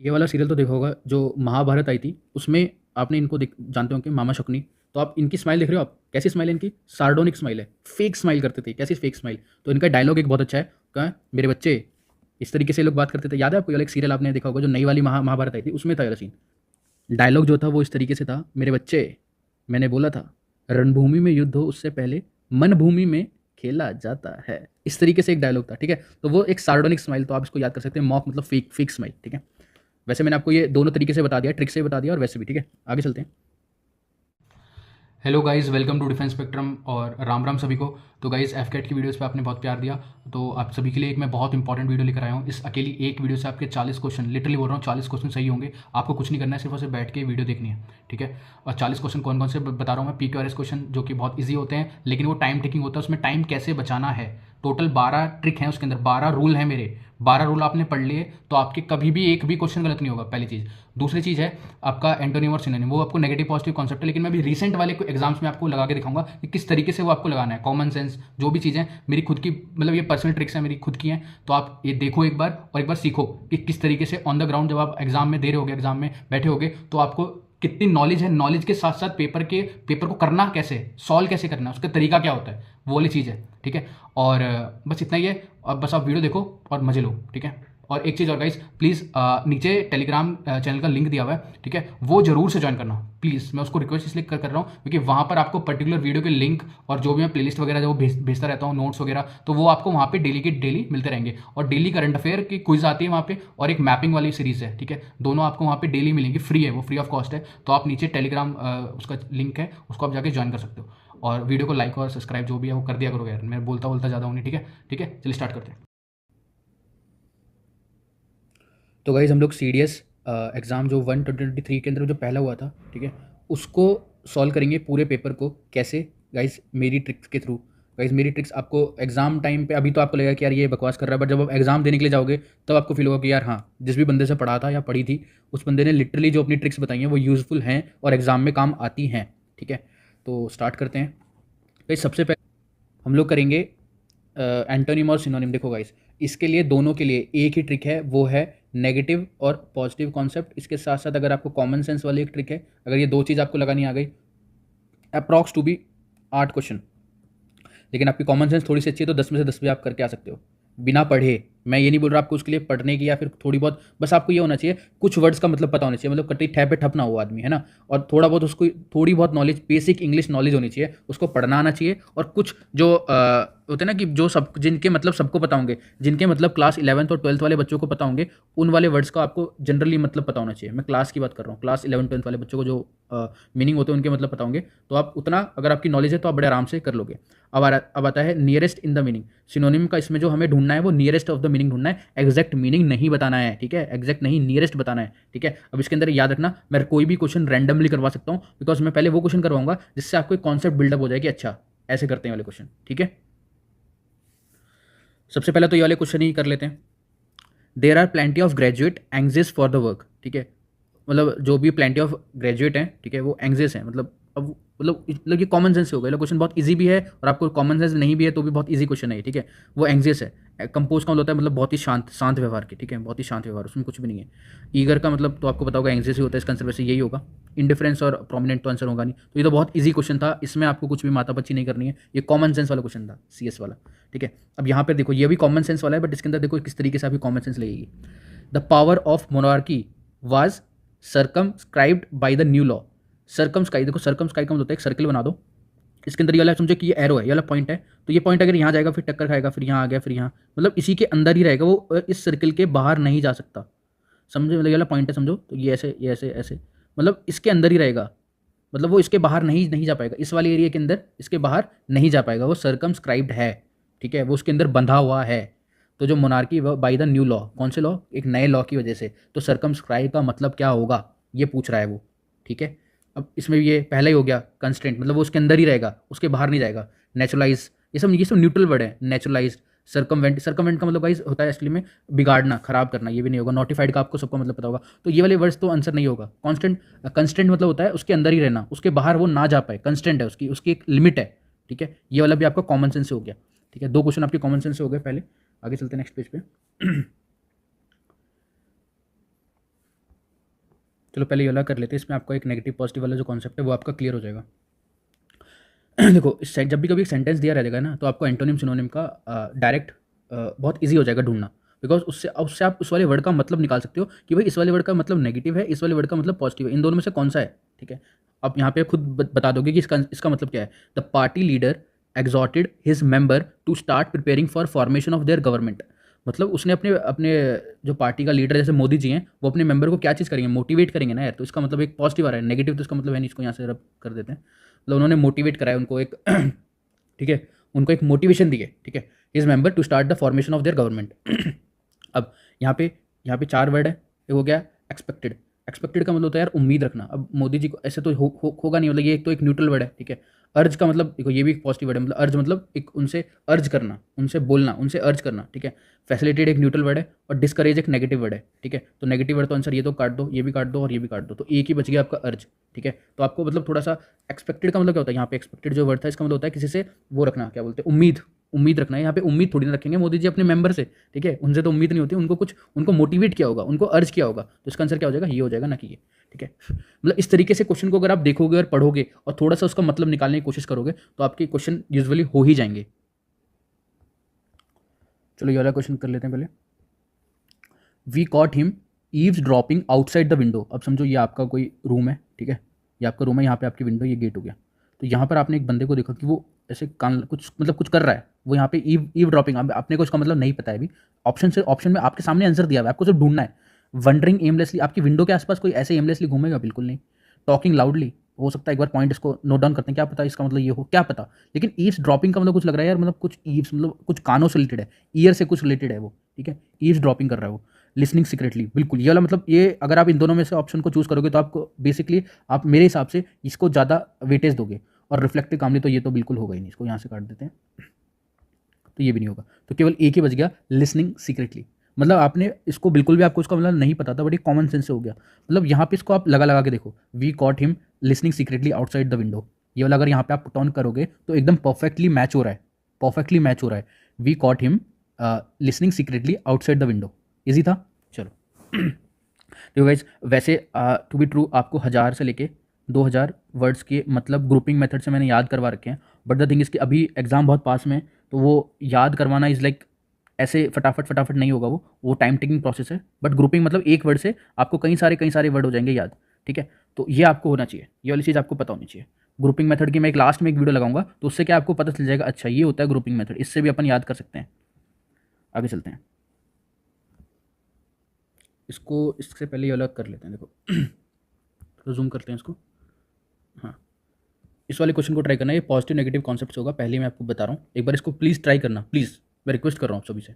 ये वाला सीरियल तो देखा होगा जो महाभारत आई थी, उसमें आपने इनको जानते होंगे मामा शकुनी। तो आप इनकी स्माइल देख रहे हो, आप कैसी स्माइल है इनकी? सार्डोनिक स्माइल है, फेक स्माइल करते थे। कैसी फेक स्माइल? तो इनका डायलॉग एक बहुत अच्छा है, कहा मेरे बच्चे, इस तरीके से लोग बात करते थे। याद है आपको? ये वाला एक सीरियल आपने देखा होगा जो नई वाली महाभारत आई थी, उसमें था ये सीन। डायलॉग जो था वो इस तरीके से था, मेरे बच्चे, मैंने बोला था रणभूमि में युद्ध हो उससे पहले मन भूमि में खेला जाता है। इस तरीके से एक डायलॉग था, ठीक है। तो वो एक सार्डोनिक स्माइल, तो आप इसको याद कर सकते हैं, मॉक मतलब फेक फेक स्माइल, ठीक है। वैसे मैंने आपको ये दोनों तरीके से बता दिया, ट्रिक से बता दिया और वैसे भी, ठीक है। आगे चलते हैं। Hello guys, welcome to defence spectrum और राम राम सभी को। तो गाइस, एफकेट की वीडियोस पे आपने बहुत प्यार दिया, तो आप सभी के लिए एक मैं बहुत इंपॉर्टेंट वीडियो लेकर आया हूँ। इस अकेली एक वीडियो से आपके 40 क्वेश्चन, लिटरली बोल रहा हूँ 40 क्वेश्चन सही होंगे। आपको कुछ नहीं करना है, सिर्फ और सिर्फ बैठ के वीडियो देखनी है, ठीक है। और 40 क्वेश्चन कौन कौन से बता रहा हूँ मैं, PQRS क्वेश्चन, जो कि बहुत ईजी होते हैं, लेकिन वो टाइम टेकिंग होता है। उसमें टाइम कैसे बचाना है, टोटल 12 ट्रिक हैं उसके अंदर, 12 रूल हैं मेरे। 12 रूल आपने पढ़ लिए तो आपके कभी भी एक भी क्वेश्चन गलत नहीं होगा, पहली चीज़। दूसरी चीज़ है आपका एंटोनिम और सिनोनिम, वो आपको नेगेटिव पॉजिटिव कॉन्सेप्ट है, लेकिन मैं अभी रिसेंट वाले एग्जाम्स में आपको लगा के दिखाऊंगा कि किस तरीके से वो आपको लगाना है। कॉमन सेंस, जो भी चीज़ें मेरी खुद की, मतलब ये पर्सनल ट्रिक्स हैं मेरी खुद की हैं, तो आप ये देखो एक बार और एक बार सीखो कि किस तरीके से ऑन द ग्राउंड जब आप एग्जाम में दे रहे होगे, एग्जाम में बैठे होगे, तो आपको कितनी नॉलेज है। नॉलेज के साथ साथ पेपर को करना कैसे, सॉल्व कैसे करना है, उसका तरीका क्या होता है, वो वाली चीज़ है, ठीक है। और बस इतना ही है। अब बस आप वीडियो देखो और मजे लो, ठीक है। और एक चीज़ और गाइस, प्लीज़ नीचे टेलीग्राम चैनल का लिंक दिया हुआ है, ठीक है, वो जरूर से ज्वाइन करना प्लीज़। मैं उसको रिक्वेस्ट इसलिए कर रहा हूँ क्योंकि वहाँ पर आपको पर्टिकुलर वीडियो के लिंक और जो भी मैं प्लेलिस्ट वगैरह जो भेजता रहता हूँ, नोट्स वगैरह, तो वो आपको वहाँ पे डेली के डेली मिलते रहेंगे। और डेली करंट अफेयर की क्विज आती है वहाँ पे, और एक मैपिंग वाली सीरीज़ है, ठीक है। दोनों आपको वहाँ पे डेली मिलेंगी, फ्री है, वो फ्री ऑफ कॉस्ट है। तो आप नीचे टेलीग्राम उसका लिंक है, उसको आप जाके ज्वाइन कर सकते हो। और वीडियो को लाइक और सब्सक्राइब जो भी है वो कर दिया करो यार, मैं बोलता बोलता ज़्यादा हूँ नहीं, ठीक है। ठीक है, चलिए स्टार्ट करते हैं। तो गाइज़, हम लोग CDS एग्ज़ाम जो 1 2023 के अंदर जो पहला हुआ था, ठीक है, उसको सॉल्व करेंगे पूरे पेपर को। कैसे गाइज़? मेरी ट्रिक्स के थ्रू। गाइज़, मेरी ट्रिक्स आपको एग्ज़ाम टाइम पे, अभी तो आपको लगेगा कि यार ये बकवास कर रहा है, बट जब आप एग्ज़ाम देने के लिए जाओगे तब आपको फील होगा कि यार हाँ, जिस भी बंदे से पढ़ा था या पढ़ी थी, उस बंदे ने लिटरली जो अपनी ट्रिक्स बताई हैं वो यूज़फुल हैं और एग्ज़ाम में काम आती हैं, ठीक है। तो स्टार्ट करते हैं। गाइज़, सबसे पहले हम लोग करेंगे एंटोनिम और सिनोनिम। देखो गाइस, इसके लिए दोनों के लिए एक ही ट्रिक है, वो है नेगेटिव और पॉजिटिव कॉन्सेप्ट। इसके साथ साथ अगर आपको कॉमन सेंस वाली एक ट्रिक है, अगर ये दो चीज़ आपको लगानी आ गई, अप्रॉक्स टू बी 8 क्वेश्चन, लेकिन आपकी कॉमन सेंस थोड़ी सी अच्छी है तो 10 में से 10 भी आप करके आ सकते हो बिना पढ़े। मैं ये नहीं बोल रहा आपको उसके लिए पढ़ने की या फिर थोड़ी बहुत, बस आपको ये होना चाहिए कुछ वर्ड्स का मतलब पता होना चाहिए, मतलब कटी ठह पे ठप ना हो आदमी, है ना। और थोड़ा बहुत उसको, थोड़ी बहुत नॉलेज, बेसिक इंग्लिश नॉलेज होनी चाहिए, उसको पढ़ना आना चाहिए। और कुछ जो होते हैं ना कि जो सब, जिनके मतलब सबको पता होंगे, जिनके मतलब क्लास 11th और 12th वाले बच्चों को पता होंगे, उन वाले वर्ड्स का आपको जनरली मतलब पता होना चाहिए। मैं क्लास की बात कर रहा हूँ, क्लास 11 12 वाले बच्चों को जो मीनिंग होते हैं उनके मतलब पता होंगे, तो आप उतना, अगर आपकी नॉलेज है तो आप बड़े आराम से कर लोगे। अब आता है nearest in the meaning. Synonym का इसमें जो हमें ढूंढना है वो नियरेस्ट ऑफ द मीनिंग ढूंढना है, एग्जैक्ट मीनिंग नहीं बताना है, ठीक है। एग्जैक्ट नहीं, नियरेस्ट बताना है, ठीक है। अब इसके अंदर याद रखना, मैं कोई भी क्वेश्चन रैंडमली करवा सकता हूँ, बिकॉज मैं पहले वो क्वेश्चन करवाऊंगा जिससे आपको एक कॉन्सेप्ट बिल्डअप हो जाए कि अच्छा ऐसे करते हैं वाले क्वेश्चन, ठीक है। सबसे पहले तो ये वाले क्वेश्चन ही कर लेते हैं। There are plenty of graduate एंग्जिस फॉर द वर्क, ठीक है। मतलब जो भी प्लेंटी ऑफ ग्रेजुएट हैं, ठीक है, वो एंग्जिस हैं, मतलब अब मतलब ये कॉमन सेंस से हो गया, क्वेश्चन बहुत इजी भी है और आपको कॉमन सेंस नहीं भी है तो भी बहुत इजी क्वेश्चन है, ठीक है। वो एंग्जियस है। कंपोज का मतलब होता है मतलब बहुत ही शांत शांत व्यवहार के, ठीक है, बहुत ही शांत व्यवहार, उसमें कुछ भी नहीं है। ईगर का मतलब तो आपको पता होगा, एंग्जियस ही होता है, इसका आंसर वैसे यही होगा। इंडिफरेंस और प्रोमिनेंट तो आंसर होगा नहीं, तो ये तो बहुत ईजी क्वेश्चन था, इसमें आपको कुछ भी मातापच्ची नहीं करनी है, ये कॉमन सेंस वाला क्वेश्चन था, CS वाला, ठीक है। अब यहाँ पर देखो, ये भी कॉमन सेंस वाला है, बट इसके अंदर देखो किस तरीके से आपकी कॉमन सेंस लगेगी। The power of monarchy was circumscribed by the new law. Circumscribe, देखो सर्कमस्क्राइब का मतलब होता है एक सर्कल बना दो, इसके अंदर ये वाला समझो कि ये एरो है, ये वाला पॉइंट है, तो ये पॉइंट अगर यहाँ जाएगा फिर टक्कर खाएगा, फिर यहाँ आ गया, फिर यहाँ, मतलब इसी के अंदर ही रहेगा वो, इस सर्कल के बाहर नहीं जा सकता। समझो, मतलब ये वाला पॉइंट है, समझो, तो ये ऐसे, ये ऐसे ऐसे, मतलब इसके अंदर ही रहेगा, मतलब वो इसके बाहर नहीं नहीं जा पाएगा, इस वाले एरिया के अंदर इसके बाहर नहीं जा पाएगा, वो सर्कमस्क्राइब्ड है, ठीक है, वो उसके अंदर बंधा हुआ है। तो जो monarchy by the new law, कौन से लॉ? एक नए लॉ की वजह से। तो सर्कमस्क्राइब का मतलब क्या होगा, ये पूछ रहा है वो, ठीक है। अब इसमें ये पहला ही हो गया कंस्टेंट, मतलब वो उसके अंदर ही रहेगा, उसके बाहर नहीं जाएगा। नेचुरलाइज, ये सब न्यूट्रल वर्ड है। नेचुरलाइज, सर्कमवेंट, सर्कमवेंट का मतलब गाइस होता है एक्चुअली में बिगाड़ना, खराब करना, ये भी नहीं होगा। नोटिफाइड का आपको सबको मतलब पता होगा, तो ये वाले वर्ड्स तो आंसर नहीं होगा। कांस्टेंट, कंस्टेंट मतलब होता है उसके अंदर ही रहना, उसके बाहर वो ना जा पाए, कंस्टेंट है उसकी, उसकी एक लिमिट है, ठीक है। ये वाला भी आपका कॉमन सेंस से हो गया, ठीक है। दो क्वेश्चन आपके कॉमन सेंस से हो गए पहले। आगे चलते हैं नेक्स्ट पेज पे। चलो पहले ये वाला कर लेते हैं, इसमें आपका एक नेगेटिव पॉजिटिव वाला जो कॉन्सेप्ट है वो आपका क्लियर हो जाएगा। देखो इस जब भी कभी एक सेंटेंस दिया रहेगा ना, तो आपको एंटोनिम सिनोनिम का डायरेक्ट बहुत ईजी हो जाएगा ढूंढना, बिकॉज उससे आप उस वाले वर्ड का मतलब निकाल सकते हो कि भाई इस वाले वर्ड का मतलब नेगेटिव है, इस वाले वर्ड का मतलब पॉजिटिव है, इन दोनों में से कौन सा है। ठीक है, आप यहाँ पे खुद बता दोगे कि इसका मतलब क्या है। The party leader exhorted his member to start preparing for formation of their government. मतलब उसने अपने अपने जो पार्टी का लीडर जैसे मोदी जी हैं, वो अपने मेंबर को क्या चीज़ करेंगे, मोटिवेट करेंगे ना यार, तो इसका मतलब एक पॉजिटिव आ रहा है, नेगेटिव तो इसका मतलब है नहीं, इसको यहाँ से रब कर देते हैं। मतलब उन्होंने मोटिवेट कराया उनको एक ठीक है, उनको एक मोटिवेशन दी है। ठीक है, is member to start the formation of their government. अब यहाँ पे 4 वर्ड है। एक हो गया एक्सपेक्टेड। एक्सपेक्टेड का मतलब होता है यार उम्मीद रखना। अब मोदी जी को ऐसे तो होगा नहीं, मतलब ये एक तो एक न्यूट्रल वर्ड है। ठीक है, अर्ज का मतलब देखो ये भी एक पॉजिटिव वर्ड है, मतलब अर्ज मतलब एक उनसे अर्ज करना, उनसे बोलना, उनसे अर्ज करना। ठीक है, फैसिलिटेट एक न्यूट्रल वर्ड है और डिस्करेज एक नेगेटिव वर्ड है। ठीक है, तो नेगेटिव वर्ड तो आंसर ये तो काट दो, ये भी काट दो और ये भी काट दो, तो एक ही बच गया आपका अर्ज। ठीक है, तो आपको मतलब थोड़ा सा एक्सपेक्टेड का मतलब क्या होता है, यहाँ पे एक्सपेक्टेड जो वर्ड था इसका मतलब होता है किसी से वो रखना, क्या बोलते हैं, उम्मीद। उम्मीद रखना है, यहाँ पे उम्मीद थोड़ी ना रखेंगे मोदी जी अपने मेंबर से। ठीक है, उनसे तो उम्मीद नहीं होती, उनको मोटिवेट किया होगा, उनको अर्ज किया होगा, तो इसका आंसर क्या हो जाएगा, ये हो जाएगा ना कि ये। ठीक है, मतलब इस तरीके से क्वेश्चन को अगर आप देखोगे और पढ़ोगे और थोड़ा सा उसका मतलब निकालने की कोशिश करोगे तो आपके क्वेश्चन यूजुअली हो ही जाएंगे। चलो ये वाला क्वेश्चन कर लेते हैं पहले। We caught him eavesdropping outside the window. अब समझो ये आपका कोई रूम है। ठीक है, ये आपका रूम है, यहाँ पे आपकी विंडो, ये गेट हो गया। तो यहाँ पर आपने एक बंदे को देखा कि वो ऐसे कान कुछ मतलब कुछ कर रहा है, वो यहाँ पे ईव ड्रॉपिंग, आपने को उसका मतलब नहीं पता है अभी। ऑप्शन में आपके सामने आंसर दिया हुआ है, आपको सिर्फ ढूंढना है। वंडरिंग एमलेसली, आपकी विंडो के आसपास कोई ऐसे एमलेसली घूमेगा, बिल्कुल नहीं। टॉकिंग लाउडली, हो सकता है एक बार पॉइंट इसको नोट डाउन करते हैं, क्या पता इसका मतलब ये हो, क्या पता। लेकिन ईव्स ड्रॉपिंग का मतलब कुछ लग रहा है यार, मतलब कुछ ईव्स मतलब कुछ कानों से रिलेटेड है, ईयर से कुछ रिलेटेड है वो। ठीक है, ईव्स ड्रॉपिंग कर रहा है वो। लिसनिंग सीक्रेटली, बिल्कुल ये वाला मतलब ये, अगर आप इन दोनों में से ऑप्शन को चूज करोगे तो आपको बेसिकली आप मेरे हिसाब से इसको ज़्यादा वेटेज दोगे। और रिफ्लेक्टिव कामली तो ये तो बिल्कुल होगा ही नहीं, इसको यहाँ से काट देते हैं, तो ये भी नहीं होगा। तो केवल एक ही बच गया, लिसनिंग सीक्रेटली। मतलब आपने इसको बिल्कुल भी आपको इसका मतलब नहीं पता था, बट ये कॉमन सेंस से हो गया। मतलब यहाँ पे इसको आप लगा लगा के देखो, we caught him listening secretly outside the window, ये वाला अगर यहाँ पे आप पुट ऑन करोगे तो एकदम परफेक्टली मैच हो रहा है, परफेक्टली मैच हो रहा है। We caught him listening secretly outside the window, easy था। चलो तो गाइज वैसे टू बी ट्रू आपको 1000 से लेके 2000 वर्ड्स के मतलब ग्रुपिंग मेथड से मैंने याद करवा रखे हैं। बट द थिंग इज कि अभी एग्जाम बहुत पास में है, तो वो याद करवाना इज़ लाइक ऐसे फटाफट फटाफट नहीं होगा, वो टाइम टेकिंग प्रोसेस है। बट ग्रुपिंग मतलब एक वर्ड से आपको कई सारे वर्ड हो जाएंगे याद। ठीक है, तो ये आपको होना चाहिए, ये वाली चीज़ आपको पता होनी चाहिए। ग्रुपिंग मेथड की मैं एक लास्ट में एक वीडियो लगाऊंगा, तो उससे क्या आपको पता चल जाएगा, अच्छा ये होता है ग्रुपिंग मेथड, इससे भी अपन याद कर सकते हैं। आगे चलते हैं, इसको इससे पहले ये अलग कर लेते हैं। देखो तो जूम करते हैं इसको। हाँ, इस वाले क्वेश्चन को ट्राई करना, ये पॉजिटिव नेगेटिव कॉन्सेप्ट्स होगा, पहले मैं आपको बता रहा हूँ, एक बार इसको प्लीज़ ट्राई करना, प्लीज़ मैं रिक्वेस्ट कर रहा हूँ आप सभी से,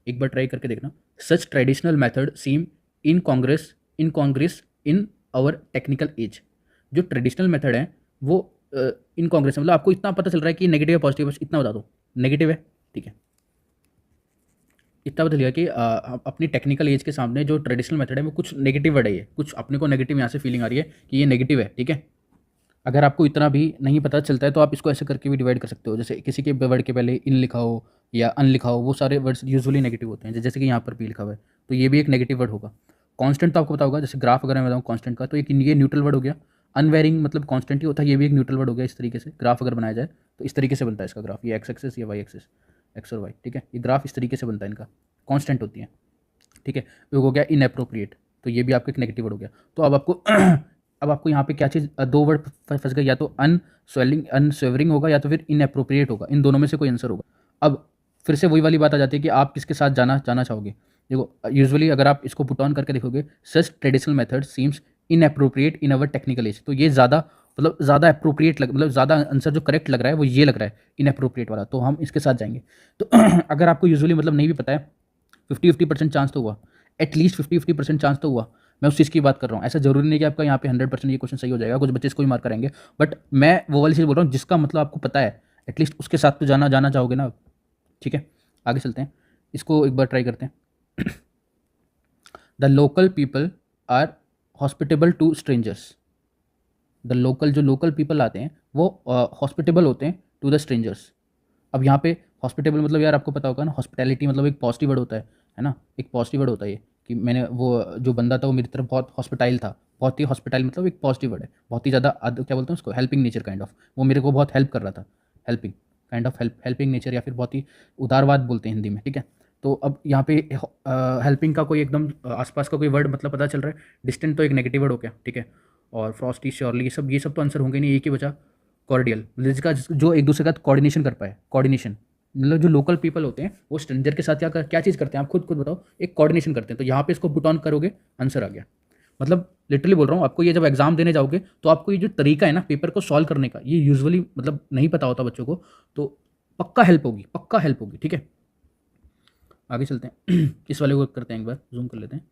एक बार ट्राई करके देखना। Such traditional method seem incongruous in our technical age. जो ट्रेडिशनल मेथड है वो इन कांग्रेस, मतलब आपको इतना पता चल रहा है कि नेगेटिव है पॉजिटिव है, इतना बता दो, नेगेटिव है। ठीक है, इतना बता लिया कि अपनी टेक्निकल एज के सामने जो ट्रेडिशनल मेथड है वो कुछ नेगेटिव वर्ड है, ये कुछ अपने को नेगेटिव यहाँ से फीलिंग आ रही है कि ये नेगेटिव है। ठीक है, अगर आपको इतना भी नहीं पता चलता है तो आप इसको ऐसे करके भी डिवाइड कर सकते हो, जैसे किसी के वर्ड के पहले इन लिखा हो या अन लिखा हो, वो सारे वर्ड्स यूजुअली नेगेटिव होते हैं, जैसे कि यहाँ पर भी लिखा हुआ है, तो ये भी एक नेगेटिव वर्ड होगा। कांस्टेंट तो आपको पता होगा, जैसे ग्राफ अगर मैं बताऊँ कांस्टेंट का, तो एक ये न्यूट्रल वर्ड हो गया। अनवेरिंग मतलब कांस्टेंट ही होता है, ये भी एक न्यूट्रल वर्ड हो गया। इस तरीके से ग्राफ अगर बनाया जाए तो इस तरीके से बनता है इसका ग्राफ, ये एक्स एक्सेस या वाई एक्सेस, एक्स और वाई। ठीक है, ये ग्राफ इस तरीके से बनता है, इनका कांस्टेंट होती है। ठीक है, तो हो गया इनएप्रोप्रिएट, तो ये भी आपका एक नेगेटिव वर्ड हो गया। तो अब आपको यहाँ पे क्या चीज़, 2 वर्ड फंस गए, या तो अनस्वेवरिंग होगा या तो फिर इनएप्रोप्रिएट होगा, इन दोनों में से कोई आंसर होगा। अब फिर से वही वाली बात आ जाती है कि आप किसके साथ जाना जाना चाहोगे। देखो यूजुअली अगर आप इसको पुट ऑन करके देखोगे, सच ट्रेडिशनल मेथड सीम्स इनएप्रोप्रिएट इन अवर टेक्निकल एज, तो ये ज़्यादा मतलब ज़्यादा अप्रोप्रिएट मतलब ज़्यादा आंसर जो करेक्ट लग रहा है वो ये लग रहा है इनएप्रोप्रिएट वाला, तो हम इसके साथ जाएंगे। तो अगर आपको यूजुअली मतलब नहीं भी पता है, 50-50% चांस तो हुआ, एटलीस्ट 50-50% चांस तो हुआ। मैं उस चीज़ की बात कर रहा हूँ, ऐसा जरूरी नहीं कि आपका यहाँ पे 100% ये क्वेश्चन सही हो जाएगा, कुछ बच्चे इसको ही मार्क करेंगे। बट मैं वो वाली चीज़ बोल रहा हूँ जिसका मतलब आपको पता है, एटलीस्ट उसके साथ तो जाना जाना चाहोगे ना आप। ठीक है, आगे चलते हैं, इसको एक बार ट्राई करते हैं। The local people are hospitable to strangers. The local, जो लोकल पीपल आते हैं वो हॉस्पिटेबल होते हैं टू द स्ट्रेंजर्स। अब यहाँ पे हॉस्पिटेबल मतलब यार आपको पता होगा ना, हॉस्पिटैलिटी मतलब एक पॉजिटिव वर्ड होता है ना, एक पॉजिटिव वर्ड होता है ये कि मैंने वो जो बंदा था वो मेरी तरफ बहुत हॉस्पिटाइल था, बहुत ही हॉस्पिटाइल मतलब एक पॉजिटिव वर्ड है, बहुत ही ज़्यादा क्या बोलते हैं उसको, हेल्पिंग नेचर काइंड ऑफ, वो मेरे को बहुत हेल्प कर रहा था, helping kind of helping nature, या फिर बहुत ही उदारवाद बोलते हैं हिंदी में, ठीक है। तो अब यहाँ पे हेल्पिंग का कोई एकदम आसपास का कोई वर्ड मतलब पता चल रहा है, डिस्टेंट तो एक नेगेटिव वर्ड हो गया, ठीक है। और फ्रॉस्टी, श्योरली, ये सब तो आंसर होंगे नहीं, एक ही बचा कॉर्डियल, जिसका जो एक दूसरे का कोऑर्डिनेशन कर पाए, कोऑर्डिनेशन मतलब जो लोकल पीपल होते हैं वो स्ट्रेंजर के साथ क्या चीज़ करते हैं, आप खुद बताओ, एक कोऑर्डिनेशन करते हैं। तो यहाँ पे इसको पुट ऑन करोगे, आंसर आ गया। मतलब लिटरली बोल रहा हूँ, आपको ये जब एग्जाम देने जाओगे तो आपको ये जो तरीका है ना पेपर को सॉल्व करने का, ये यूजुअली मतलब नहीं पता होता बच्चों को, तो पक्का हेल्प होगी, पक्का हेल्प होगी, ठीक है। आगे चलते हैं इस वाले को करते हैं, एक बार जूम कर लेते हैं।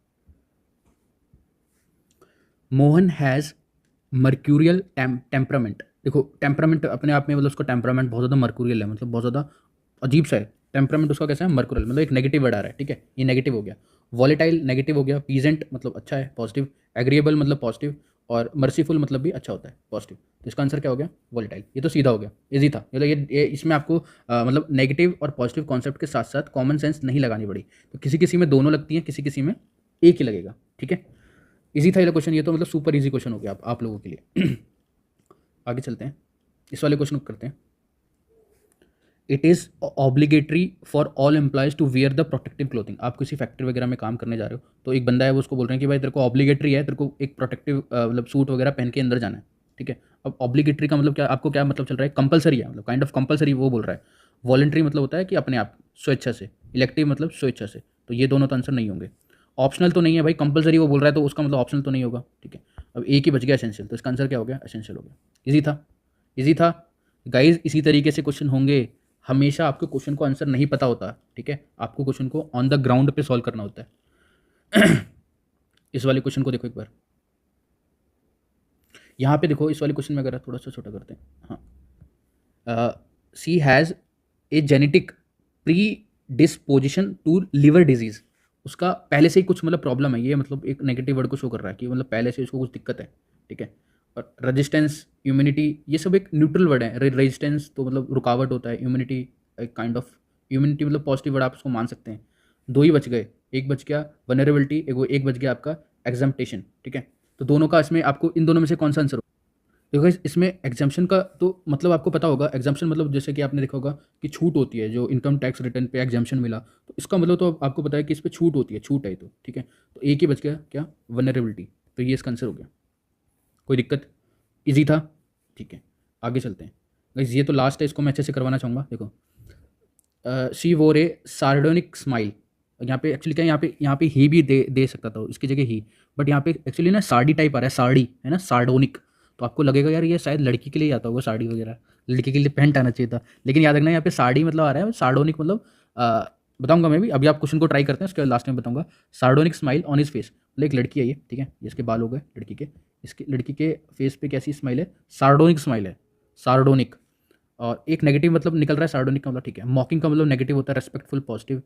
Mohan has mercurial temperament. देखो टेम्परामेंट अपने आप में मतलब उसका टेम्परामेंट बहुत ज़्यादा मर्क्यूरियल है, मतलब बहुत ज़्यादा अजीब सा है। टेम्परामेंट उसका कैसा है, मर्क्यूरियल, मतलब एक नेगेटिव वर्ड आ रहा है, ठीक है, ये नेगेटिव हो गया। वॉलेटाइल नेगेटिव हो गया, पीजेंट मतलब अच्छा है, पॉजिटिव। एग्रीएबल मतलब पॉजिटिव, और मर्सीफुल मतलब भी अच्छा होता है, पॉजिटिव। तो इसका आंसर क्या हो गया, वॉलेटाइल। ये तो सीधा हो गया, इजी था, मतलब ये इसमें आपको मतलब नेगेटिव और पॉजिटिव कॉन्सेप्ट के साथ साथ कॉमन सेंस नहीं लगानी पड़ी। तो किसी किसी में दोनों लगती हैं, किसी किसी में एक ही लगेगा, ठीक है। इजी था ये क्वेश्चन, ये तो मतलब सुपर इजी क्वेश्चन हो गया आप लोगों के लिए आगे चलते हैं, इस वाले क्वेश्चन को करते हैं। It is obligatory for all employees to wear the protective clothing. आप किसी फैक्ट्री वगैरह में काम करने जा रहे हो, तो एक बंदा है वो उसको बोल रहे हैं कि भाई तेरे को ऑब्लिगेटरी है, तेरे को एक प्रोटेक्टिव मतलब सूट वगैरह पहन के अंदर जाना है, ठीक है। अब ऑब्लिगेटरी का मतलब क्या, आपको क्या मतलब चल रहा है, कंपलसरी है, मतलब काइंड ऑफ कंपलसरी वो बोल रहा है। वॉलंटरी मतलब होता है कि अपने आप, स्वेच्छा से। इलेक्टिव मतलब स्वेच्छा से, तो ये दोनों तो आंसर नहीं होंगे। ऑप्शनल तो नहीं है भाई, कंपलसरी वो बोल रहा है तो उसका मतलब ऑप्शनल तो नहीं होगा, ठीक है। अब एक ही बच गया एसेंशियल, तो इसका आंसर क्या हो गया, एसेंशियल हो गया। इजी था, इजी था गाइज। इसी तरीके से क्वेश्चन होंगे, हमेशा आपको क्वेश्चन को आंसर नहीं पता होता, ठीक है, आपको क्वेश्चन को ऑन द ग्राउंड पे सॉल्व करना होता है इस वाले क्वेश्चन को देखो एक बार, यहाँ पे देखो, इस वाले क्वेश्चन में अगर थोड़ा सा छोटा करते हैं, हाँ, she has a genetic predisposition to liver disease. उसका पहले से ही कुछ मतलब प्रॉब्लम है, ये मतलब एक नेगेटिव वर्ड को शो कर रहा है कि मतलब पहले से उसको कुछ दिक्कत है, ठीक है। और रेजिस्टेंस, इम्यूनिटी, ये सब एक न्यूट्रल वर्ड है। रेजिस्टेंस तो मतलब रुकावट होता है, इम्यूनिटी एक काइंड ऑफ, इम्यूनिटी मतलब पॉजिटिव वर्ड आप उसको मान सकते हैं। दो ही बच गए, एक बच गया वनरेबिलिटी, एक बच गया आपका एग्जाम्पटेशन, ठीक है। तो दोनों का इसमें आपको इन दोनों में से कौन सा आंसर, देखो guys, इसमें एग्जाम्पशन का तो मतलब आपको पता होगा, एग्जाम्पशन मतलब जैसे कि आपने देखा होगा कि छूट होती है, जो इनकम टैक्स रिटर्न पे एग्जाम्पशन मिला, तो इसका मतलब तो आपको पता है कि इस पर छूट होती है, छूट है तो, ठीक है। तो एक ही बच गया क्या, वनरेबिलिटी, तो ये इसका आंसर हो गया। कोई दिक्कत, इजी था, ठीक है। आगे चलते हैं गाइस, ये तो लास्ट है, इसको मैं अच्छे से करवाना चाहूँगा। देखो शी वोर ए सार्डोनिक स्माइल, यहाँ पे एक्चुअली क्या है, यहाँ पे ही भी दे सकता था इसकी जगह ही, बट यहाँ पे एक्चुअली ना साड़ी टाइप आ रहा है, साड़ी है ना, सार्डोनिक। तो आपको लगेगा यार ये शायद लड़की के लिए आता होगा साड़ी वगैरह, लड़की के लिए पैंट आना चाहिए था, लेकिन याद रखना यहाँ पे साड़ी मतलब आ रहा है, सार्डोनिक मतलब बताऊंगा मैं भी, अभी आप क्वेश्चन को ट्राई करते हैं, उसके बाद लास्ट में बताऊंगा। सार्डोनिक स्माइल ऑन हिज फेस, मतलब एक लड़की है ये, ठीक है, ये इसके बाल हो गए लड़की के, इसके लड़की के फेस पे कैसी स्माइल है, सार्डोनिक स्माइल है, सार्डोनिक। और एक नेगेटिव मतलब निकल रहा है सार्डोनिक का मतलब, ठीक है। मॉकिंग का मतलब नेगेटिव होता है, रेस्पेक्टफुल पॉजिटिव,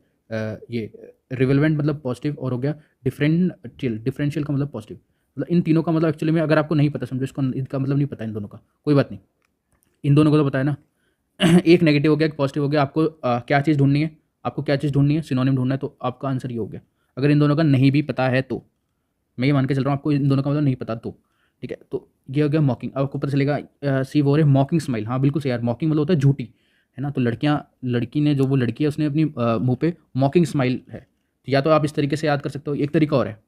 ये रिवेलेंट मतलब पॉजिटिव, और हो गया डिफरेंशियल का मतलब पॉजिटिव। मतलब इन तीनों का मतलब एक्चुअली में अगर आपको नहीं पता, समझो इसको, इनका मतलब नहीं पता इन दोनों का, कोई बात नहीं, इन दोनों को तो पता है ना एक नेगेटिव हो गया, एक पॉजिटिव हो गया। आपको क्या चीज़ ढूंढनी है, आपको क्या चीज़ ढूंढनी है, सिनोनिम ढूंढना है, तो आपका आंसर ये हो गया। अगर इन दोनों का नहीं भी पता है तो, मैं ये मान के चल रहा हूँ आपको इन दोनों का मतलब नहीं पता तो, ठीक है। तो ये हो गया मॉकिंग। अब आपको पता चलेगा सी वो रहे मॉकिंग स्माइल, हाँ बिल्कुल सही यार, मॉकिंग मतलब होता है झूठी, है ना। तो लड़की ने जो वो लड़की है उसने अपनी मुंह पे मॉकिंग स्माइल है, तो या तो आप इस तरीके से याद कर सकते हो, एक तरीका और है।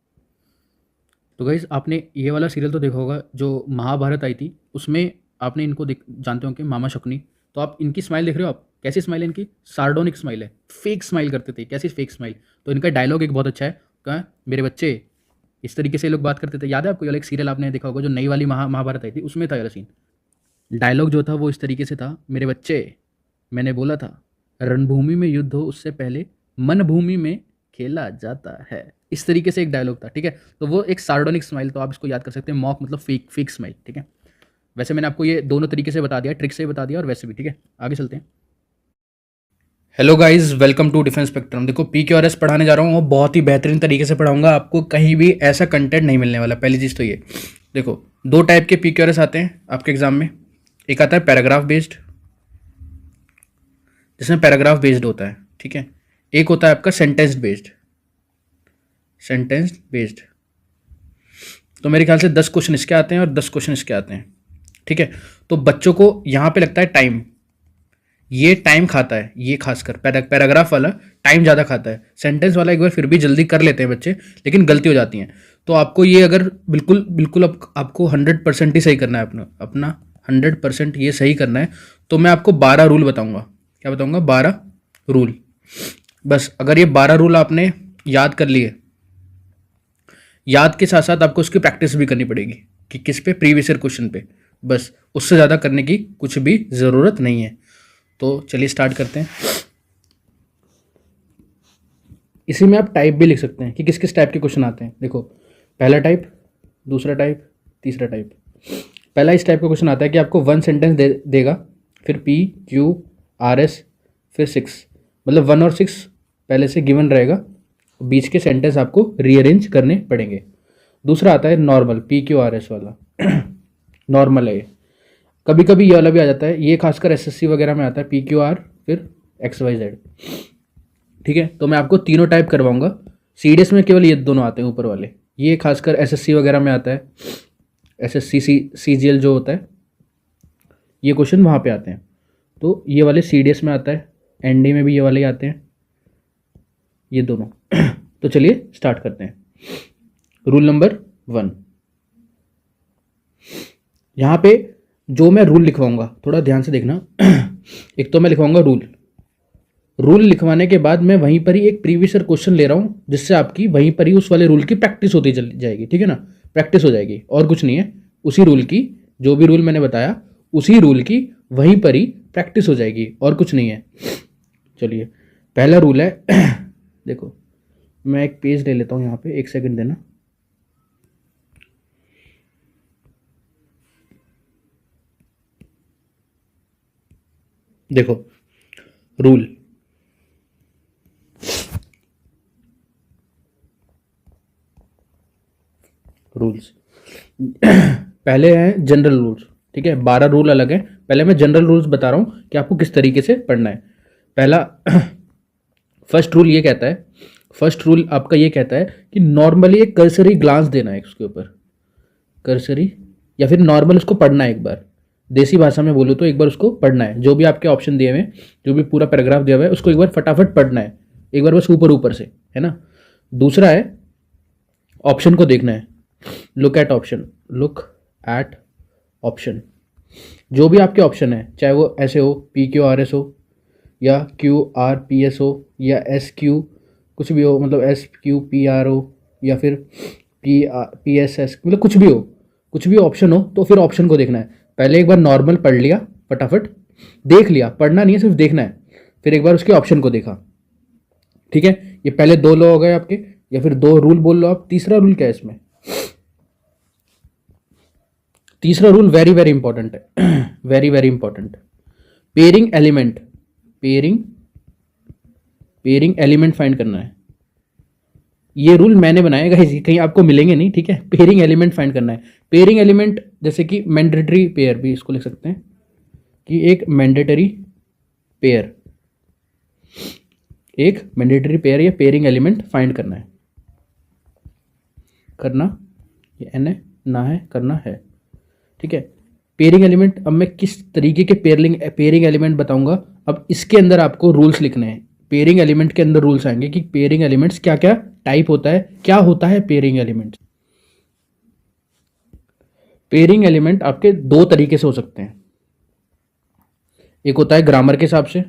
तो गाइस आपने ये वाला सीरियल तो देखा होगा जो महाभारत आई थी, उसमें आपने इनको जानते होंगे मामा शकुनी। तो आप इनकी स्माइल देख रहे हो, आप कैसी स्माइल है इनकी, सार्डोनिक स्माइल है, फेक स्माइल करते थे, कैसी फेक स्माइल। तो इनका डायलॉग एक बहुत अच्छा है, कहा मेरे बच्चे, इस तरीके से ये लोग बात करते थे। याद है आपको, ये वाला एक सीरियल आपने देखा होगा जो नई वाली महाभारत आई थी, उसमें था ये वाला सीन, डायलॉग जो था वो इस तरीके से था, मेरे बच्चे, मैंने बोला था रणभूमि में युद्ध हो उससे पहले मन भूमि में खेला जाता है। इस तरीके से एक डायलॉग था, ठीक है। तो वो एक सार्डोनिक स्माइल, तो आप इसको याद कर सकते हैं, मॉक मतलब फेक फेक स्माइल, ठीक है। वैसे मैंने आपको ये दोनों तरीके से बता दिया, ट्रिक से बता दिया और वैसे भी, ठीक है। आगे चलते हैं। Hello guys, welcome to defence Spectrum. देखो PQRS पढ़ाने जा रहा हूँ और बहुत ही बेहतरीन तरीके से पढ़ाऊंगा, आपको कहीं भी ऐसा कंटेंट नहीं मिलने वाला। पहली चीज़ तो ये देखो, दो टाइप के PQRS आते हैं आपके एग्जाम में। एक आता है पैराग्राफ बेस्ड, जिसमें पैराग्राफ बेस्ड होता है, ठीक है। एक होता है आपका सेंटेंस बेस्ड, सेंटेंस बेस्ड। तो मेरे ख्याल से 10 क्वेश्चन इसके आते हैं और 10 क्वेश्चन इसके आते हैं, ठीक है। तो बच्चों को यहाँ पे लगता है टाइम, ये टाइम खाता है, ये खासकर पैराग्राफ वाला टाइम ज़्यादा खाता है। सेंटेंस वाला एक बार फिर भी जल्दी कर लेते हैं बच्चे, लेकिन गलती हो जाती हैं। तो आपको ये अगर बिल्कुल बिल्कुल आपको 100% ही सही करना है, अपना अपना 100% ये सही करना है, तो मैं आपको 12 रूल बताऊंगा। क्या बताऊंगा? 12 रूल। बस अगर ये 12 रूल आपने याद कर लिए, याद के साथ साथ आपको उसकी प्रैक्टिस भी करनी पड़ेगी कि किस पे, प्रीवियस ईयर क्वेश्चन पे। बस उससे ज़्यादा करने की कुछ भी ज़रूरत नहीं है। तो चलिए स्टार्ट करते हैं। इसी में आप टाइप भी लिख सकते हैं कि किस किस टाइप के क्वेश्चन आते हैं। देखो, पहला टाइप, दूसरा टाइप, तीसरा टाइप। पहला इस टाइप का क्वेश्चन आता है कि आपको 1 सेंटेंस देगा, फिर P Q R S, फिर 6, मतलब 1 और 6 पहले से गिवन रहेगा, बीच के सेंटेंस आपको रीअरेंज करने पड़ेंगे। दूसरा आता है नॉर्मल, PQRS वाला नॉर्मल है ये। कभी कभी ये वाला भी आ जाता है, ये खासकर SSC वगैरह में आता है, PQR फिर XYZ, ठीक है। तो मैं आपको तीनों टाइप करवाऊंगा। CDS में केवल ये दोनों आते हैं ऊपर वाले, ये खासकर SSC वगैरह में आता है, SSC CGL जो होता है, ये क्वेश्चन वहाँ पे आते हैं। तो ये वाले CDS में आता है, ND में भी ये वाले ही आते हैं, ये दोनों। तो चलिए स्टार्ट करते हैं। रूल नंबर 1, यहाँ पे जो मैं रूल लिखवाऊंगा थोड़ा ध्यान से देखना। एक तो मैं लिखवाऊंगा रूल, रूल लिखवाने के बाद मैं वहीं पर ही एक प्रीवियस ईयर क्वेश्चन ले रहा हूँ, जिससे आपकी वहीं पर ही उस वाले रूल की प्रैक्टिस होती चली जाएगी, ठीक है ना। प्रैक्टिस हो जाएगी और कुछ नहीं है, उसी रूल की, जो भी रूल मैंने बताया उसी रूल की वहीं पर ही प्रैक्टिस हो जाएगी और कुछ नहीं है। चलिए, पहला रूल है देखो, मैं एक पेज ले लेता हूँ यहाँ पे, एक सेकंड देना। देखो रूल, रूल्स पहले हैं जनरल रूल्स, ठीक है। 12 रूल अलग है। पहले मैं जनरल रूल्स बता रहा हूँ कि आपको किस तरीके से पढ़ना है। पहला फर्स्ट रूल ये कहता है, फर्स्ट रूल आपका ये कहता है कि नॉर्मली एक कर्सरी ग्लांस देना है उसके ऊपर, कर्सरी या फिर नॉर्मल उसको पढ़ना है एक बार। देसी भाषा में बोलूँ तो एक बार उसको पढ़ना है, जो भी आपके ऑप्शन दिए हुए हैं, जो भी पूरा पैराग्राफ दिया हुआ है, उसको एक बार फटाफट पढ़ना है, एक बार बस ऊपर ऊपर से, है ना। दूसरा है ऑप्शन को देखना है, look at option, look at option. जो भी आपके ऑप्शन है, चाहे वो ऐसे हो, PQRS हो, या QRPS हो, या SQ कुछ भी हो, मतलब SQPR हो, या फिर PSS, मतलब कुछ भी हो, कुछ भी ऑप्शन हो, तो फिर ऑप्शन को देखना है। पहले एक बार नॉर्मल पढ़ लिया, फटाफट देख लिया, पढ़ना नहीं है, सिर्फ देखना है, फिर एक बार उसके ऑप्शन को देखा, ठीक है। ये पहले 2 लो हो गए आपके, या फिर 2 रूल बोल लो आप। तीसरा रूल क्या है इसमें? तीसरा रूल वेरी वेरी इंपॉर्टेंट है, very very important. Pairing element, pairing pairing element find करना है। ये रूल मैंने बनाया गाइस, कहीं आपको मिलेंगे नहीं, ठीक है। पेयरिंग एलिमेंट फाइंड करना है। पेयरिंग एलिमेंट जैसे कि मैंडेटरी पेयर भी इसको लिख सकते हैं, कि एक मैंडेटरी पेयर, एक मैंडेटरी पेयर या पेयरिंग एलिमेंट फाइंड करना है। करना, ये एन है, ना है, करना है, ठीक है। पेयरिंग एलिमेंट, अब मैं किस तरीके के पेयरिंग एलिमेंट बताऊंगा। अब इसके अंदर आपको रूल्स लिखने हैं। पेयरिंग एलिमेंट के अंदर रूल्स आएंगे कि पेयरिंग एलिमेंट्स क्या क्या टाइप होता है, क्या होता है पेयरिंग एलिमेंट। पेयरिंग एलिमेंट आपके 2 तरीके से हो सकते हैं। एक होता है ग्रामर के हिसाब से,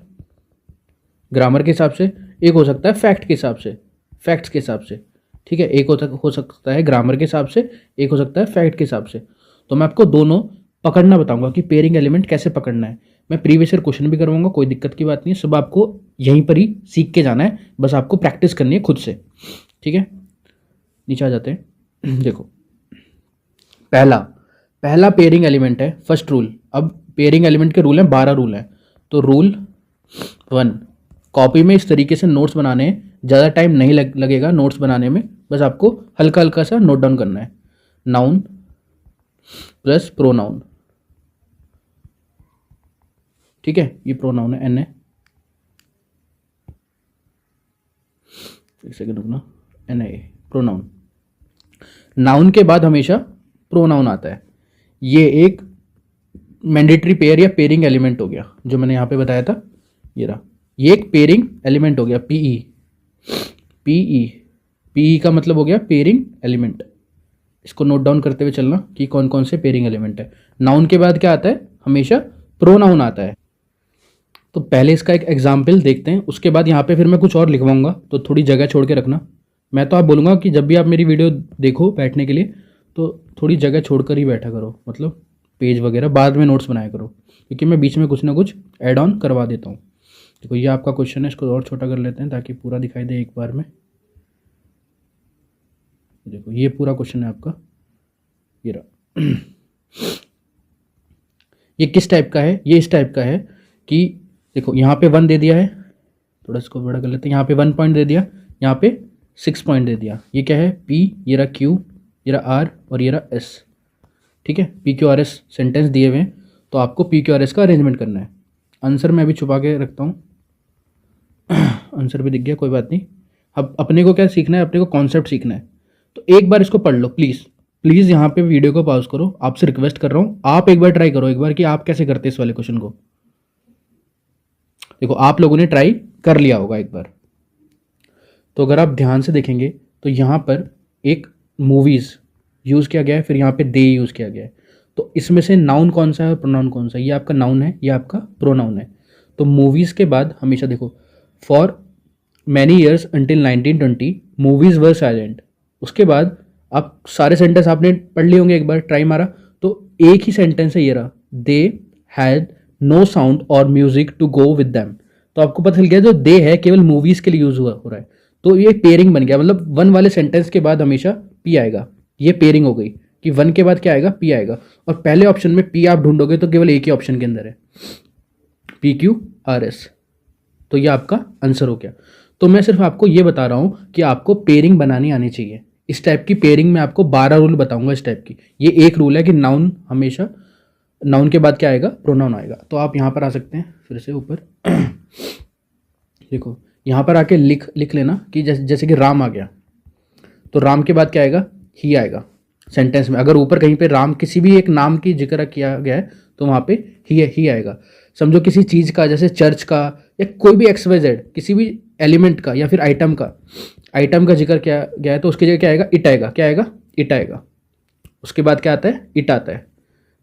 ग्रामर के हिसाब से। एक हो सकता है फैक्ट के हिसाब से, फैक्ट्स के हिसाब से, ठीक है। एक हो सकता है ग्रामर के हिसाब से, एक हो सकता है फैक्ट के हिसाब से। तो मैं आपको दोनों पकड़ना बताऊंगा कि पेयरिंग एलिमेंट कैसे पकड़ना है। मैं प्रीवियस ईयर क्वेश्चन भी करवाऊंगा, कोई दिक्कत की बात नहीं है, सब आपको यहीं पर ही सीख के जाना है, बस आपको प्रैक्टिस करनी है खुद से, ठीक है। नीचे आ जाते हैं। देखो, पहला पहला पेयरिंग एलिमेंट है फर्स्ट रूल। अब पेयरिंग एलिमेंट के रूल हैं, 12 रूल हैं। तो रूल 1, कॉपी में इस तरीके से नोट्स बनाने हैं, ज़्यादा टाइम नहीं लगेगा नोट्स बनाने में, बस आपको हल्का हल्का सा नोट डाउन करना है। नाउन प्लस प्रोनाउन, ठीक है, ये प्रोनाउन है, एन है, एक सेकेंड रुकना, एन है, प्रोनाउन। नाउन के बाद हमेशा प्रोनाउन आता है। ये एक मैंडेटरी पेयर या पेयरिंग एलिमेंट हो गया जो मैंने यहाँ पे बताया था, ये रहा। ये एक पेयरिंग एलिमेंट हो गया, पीई। पीई पीई का मतलब हो गया पेयरिंग एलिमेंट। इसको नोट डाउन करते हुए चलना कि कौन कौन से पेयरिंग एलिमेंट है। नाउन के बाद क्या आता है? हमेशा प्रोनाउन आता है। तो पहले इसका एक एग्जाम्पल देखते हैं, उसके बाद यहाँ पे फिर मैं कुछ और लिखवाऊंगा, तो थोड़ी जगह छोड़ के रखना। मैं तो आप बोलूँगा कि जब भी आप मेरी वीडियो देखो बैठने के लिए तो थोड़ी जगह छोड़कर ही बैठा करो, मतलब पेज वगैरह बाद में नोट्स बनाया करो, क्योंकि मैं बीच में कुछ ना कुछ ऐड ऑन करवा देता हूँ। देखो ये आपका क्वेश्चन है, इसको और छोटा कर लेते हैं ताकि पूरा दिखाई दे एक बार में। देखो ये पूरा क्वेश्चन है आपका, ये रहा। ये किस टाइप का है? ये इस टाइप का है कि देखो यहाँ पे 1 दे दिया है, थोड़ा इसको बड़ा कर लेते हैं। यहाँ पे 1 पॉइंट दे दिया, यहाँ पे 6 पॉइंट दे दिया। ये क्या है? P, ये रहा Q, ये रहा R और ये रहा S। ठीक है, PQRS सेंटेंस दिए हुए हैं, तो आपको PQRS का अरेंजमेंट करना है। आंसर मैं अभी छुपा के रखता हूँ। आंसर भी दिख गया, कोई बात नहीं। अब अपने को क्या सीखना है? अपने को कॉन्सेप्ट सीखना है। तो एक बार इसको पढ़ लो प्लीज़। प्लीज़ यहाँ पे वीडियो को पॉज करो, आपसे रिक्वेस्ट कर रहा हूँ। आप एक बार ट्राई करो एक बार कि आप कैसे करते हैं इस वाले क्वेश्चन को। देखो आप लोगों ने ट्राई कर लिया होगा एक बार, तो अगर आप ध्यान से देखेंगे तो यहाँ पर एक मूवीज़ यूज़ किया गया है, फिर यहाँ पे दे यूज़ किया गया है। तो इसमें से नाउन कौन सा है और प्रोनाउन कौन सा है? ये आपका नाउन है, ये आपका प्रोनाउन है। तो मूवीज़ के बाद हमेशा देखो, for many years until 1920 movies were silent. उसके बाद आप सारे सेंटेंस आपने पढ़ लिए होंगे, एक बार ट्राई मारा तो एक ही सेंटेंस है ये रहा, दे हैड नो साउंड और music to go with them. तो आपको पता चल गया जो दे है केवल मूवीज़ के लिए यूज़ हो रहा है। तो ये पेयरिंग बन गया, मतलब 1 वाले सेंटेंस के बाद हमेशा पी आएगा। ये पेयरिंग हो गई कि 1 के बाद क्या आएगा? पी आएगा। और पहले ऑप्शन में पी आप ढूंढोगे तो केवल एक ही ऑप्शन के अंदर है, PQRS। तो ये आपका आंसर हो गया। तो मैं सिर्फ आपको ये बता रहा हूँ कि आपको पेयरिंग बनानी आनी चाहिए। इस टाइप की पेयरिंग में आपको 12 रूल बताऊंगा इस टाइप की। ये एक रूल है कि नाउन हमेशा, नाउन के बाद क्या आएगा? प्रोनाउन आएगा। तो आप यहाँ पर आ सकते हैं फिर से ऊपर। देखो यहाँ पर आके लिख लेना कि जैसे कि राम आ गया, तो राम के बाद क्या आएगा? ही आएगा सेंटेंस में। अगर ऊपर कहीं पे राम किसी भी एक नाम की जिक्र किया गया है तो वहाँ पे ही आएगा। समझो किसी चीज़ का, जैसे चर्च का या कोई भी XYZ, किसी भी एलिमेंट का या फिर आइटम का जिक्र किया गया है तो उसकी जगह क्या आएगा? इट आएगा। क्या आएगा? इट आएगा। उसके बाद क्या आता है? इट आता है।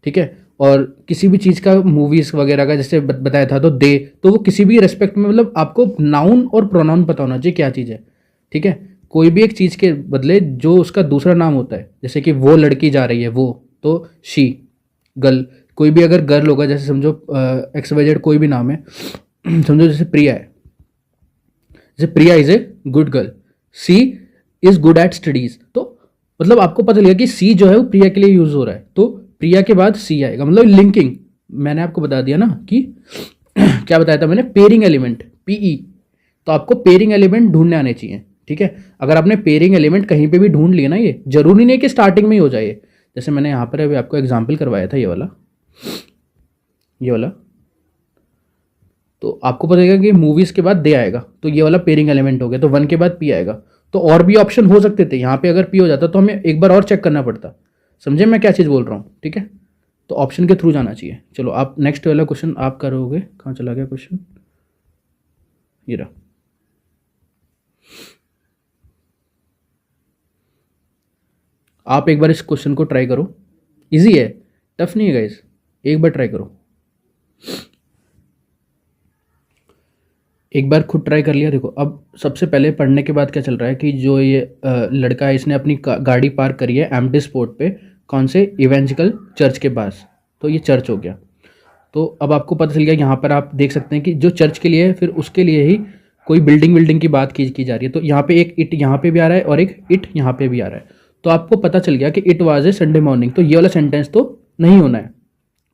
ठीक है। और किसी भी चीज़ का, मूवीज़ वगैरह का जैसे बताया था तो दे, तो वो किसी भी रेस्पेक्ट में, मतलब आपको नाउन और प्रोनाउन पता होना चाहिए क्या चीज़ है। ठीक है। कोई भी एक चीज़ के बदले जो उसका दूसरा नाम होता है, जैसे कि वो लड़की जा रही है वो, तो शी, गर्ल। कोई भी अगर गर्ल होगा, जैसे समझो XYZ कोई भी नाम है, समझो जैसे प्रिया है, जैसे Priya is a good girl, she is good at studies. तो मतलब आपको पता लगेगा कि सी जो है वो प्रिया के लिए यूज हो रहा है, तो प्रिया के बाद सी आएगा, मतलब लिंकिंग। मैंने आपको बता दिया ना कि क्या बताया था मैंने? Pairing element, PE। तो आपको पेयरिंग एलिमेंट ढूंढने आने चाहिए। ठीक है। अगर आपने पेयरिंग एलिमेंट कहीं पे भी ढूंढ लिया ना, ये जरूरी नहीं कि स्टार्टिंग में ही हो जाए। जैसे मैंने यहाँ पर अभी आपको एग्जाम्पल करवाया था, ये वाला, तो आपको पता चलेगा कि मूवीज के बाद दे आएगा, तो ये वाला पेयरिंग एलिमेंट हो गया। तो 1 के बाद P आएगा। तो और भी ऑप्शन हो सकते थे, यहाँ पे अगर P हो जाता तो हमें एक बार और चेक करना पड़ता। समझे मैं क्या चीज़ बोल रहा हूँ? ठीक है। तो ऑप्शन के थ्रू जाना चाहिए। चलो आप नेक्स्ट वाला क्वेश्चन आप करोगे। कहाँ चला गया क्वेश्चन? ये रहा। आप एक बार इस क्वेश्चन को ट्राई करो, इजी है, टफ नहीं है गाइस, एक बार ट्राई करो। एक बार खुद ट्राई कर लिया। देखो अब सबसे पहले पढ़ने के बाद क्या चल रहा है कि जो ये लड़का है, इसने अपनी गाड़ी पार्क करी है एम्प्टी स्पॉट पे, कौन से? इवेंजिकल चर्च के पास। तो ये चर्च हो गया। तो अब आपको पता चल गया, यहाँ पर आप देख सकते हैं कि जो चर्च के लिए है, फिर उसके लिए ही कोई बिल्डिंग की बात की जा रही है। तो यहाँ पे एक इट यहाँ पे भी आ रहा है और एक इट यहाँ पे भी आ रहा है। तो आपको पता चल गया कि it was a Sunday morning. तो ये वाला सेंटेंस तो नहीं होना है।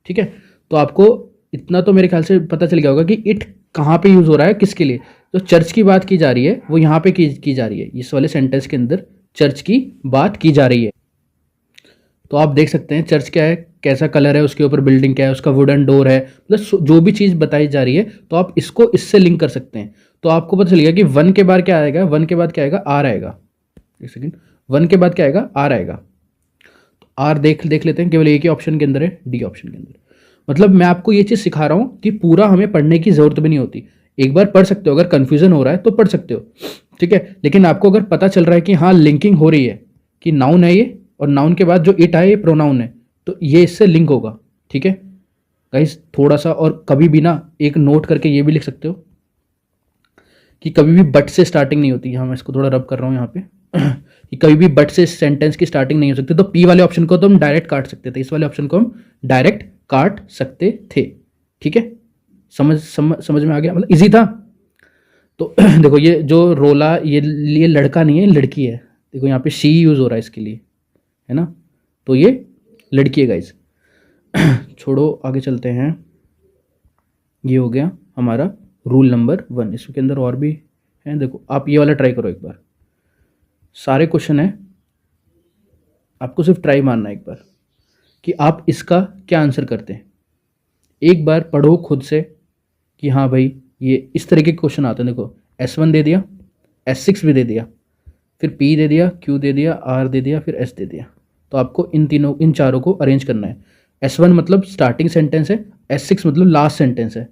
ठीक है। तो आपको इतना तो मेरे ख्याल से पता चल गया होगा कि इट कहाँ पे यूज़ हो रहा है, किसके लिए। जो चर्च की बात की जा रही है वो यहाँ पे की जा रही है, इस वाले सेंटेंस के अंदर चर्च की बात की जा रही है। तो आप देख सकते हैं चर्च क्या है, कैसा कलर है, उसके ऊपर बिल्डिंग क्या है, उसका वुडन डोर है, मतलब जो भी चीज़ बताई जा रही है तो आप इसको इससे लिंक कर सकते हैं। तो आपको पता चलेगा कि 1 के बाद क्या आएगा? 1 के बाद क्या आएगा? आर आएगा। एक सेकेंड, वन के बाद क्या आएगा, आर आएगा। तो आर देख देख लेते हैं, केवल एक ही ऑप्शन के अंदर है, डी ऑप्शन के अंदर। मतलब मैं आपको ये चीज़ सिखा रहा हूँ कि पूरा हमें पढ़ने की ज़रूरत भी नहीं होती। एक बार पढ़ सकते हो, अगर कन्फ्यूजन हो रहा है तो पढ़ सकते हो, ठीक है। लेकिन आपको अगर पता चल रहा है कि हाँ लिंकिंग हो रही है, कि नाउन है ये, और नाउन के बाद जो इट आए ये प्रोनाउन है, तो ये इससे लिंक होगा, ठीक है गाइस। थोड़ा सा और कभी भी ना एक नोट करके ये भी लिख सकते हो कि कभी भी बट से स्टार्टिंग नहीं होती। हाँ मैं इसको थोड़ा रब कर रहा हूँ यहाँ पे कि कभी भी बट से सेंटेंस की स्टार्टिंग नहीं हो सकती। तो पी वाले ऑप्शन को तो हम डायरेक्ट काट सकते थे, इस वाले ऑप्शन को हम डायरेक्ट काट सकते थे, ठीक है। समझ में आ गया, मतलब इजी था। तो देखो ये जो रोला, ये लड़का नहीं है, लड़की है। देखो यहाँ पे शी यूज हो रहा है इसके लिए, है ना, तो ये लड़की है गाइज। छोड़ो आगे चलते हैं। ये हो गया हमारा रूल नंबर 1। इसके अंदर और भी है, देखो आप ये वाला ट्राई करो एक बार। सारे क्वेश्चन है, आपको सिर्फ ट्राई मारना है एक बार कि आप इसका क्या आंसर करते हैं। एक बार पढ़ो खुद से कि हाँ भाई ये इस तरीके के क्वेश्चन आते हैं। देखो S1 दे दिया, S6 भी दे दिया, फिर P दे दिया, Q दे दिया, R दे दिया, फिर S दे दिया। तो आपको इन चारों को अरेंज करना है। S1 मतलब स्टार्टिंग सेंटेंस है, S6 मतलब लास्ट सेंटेंस है,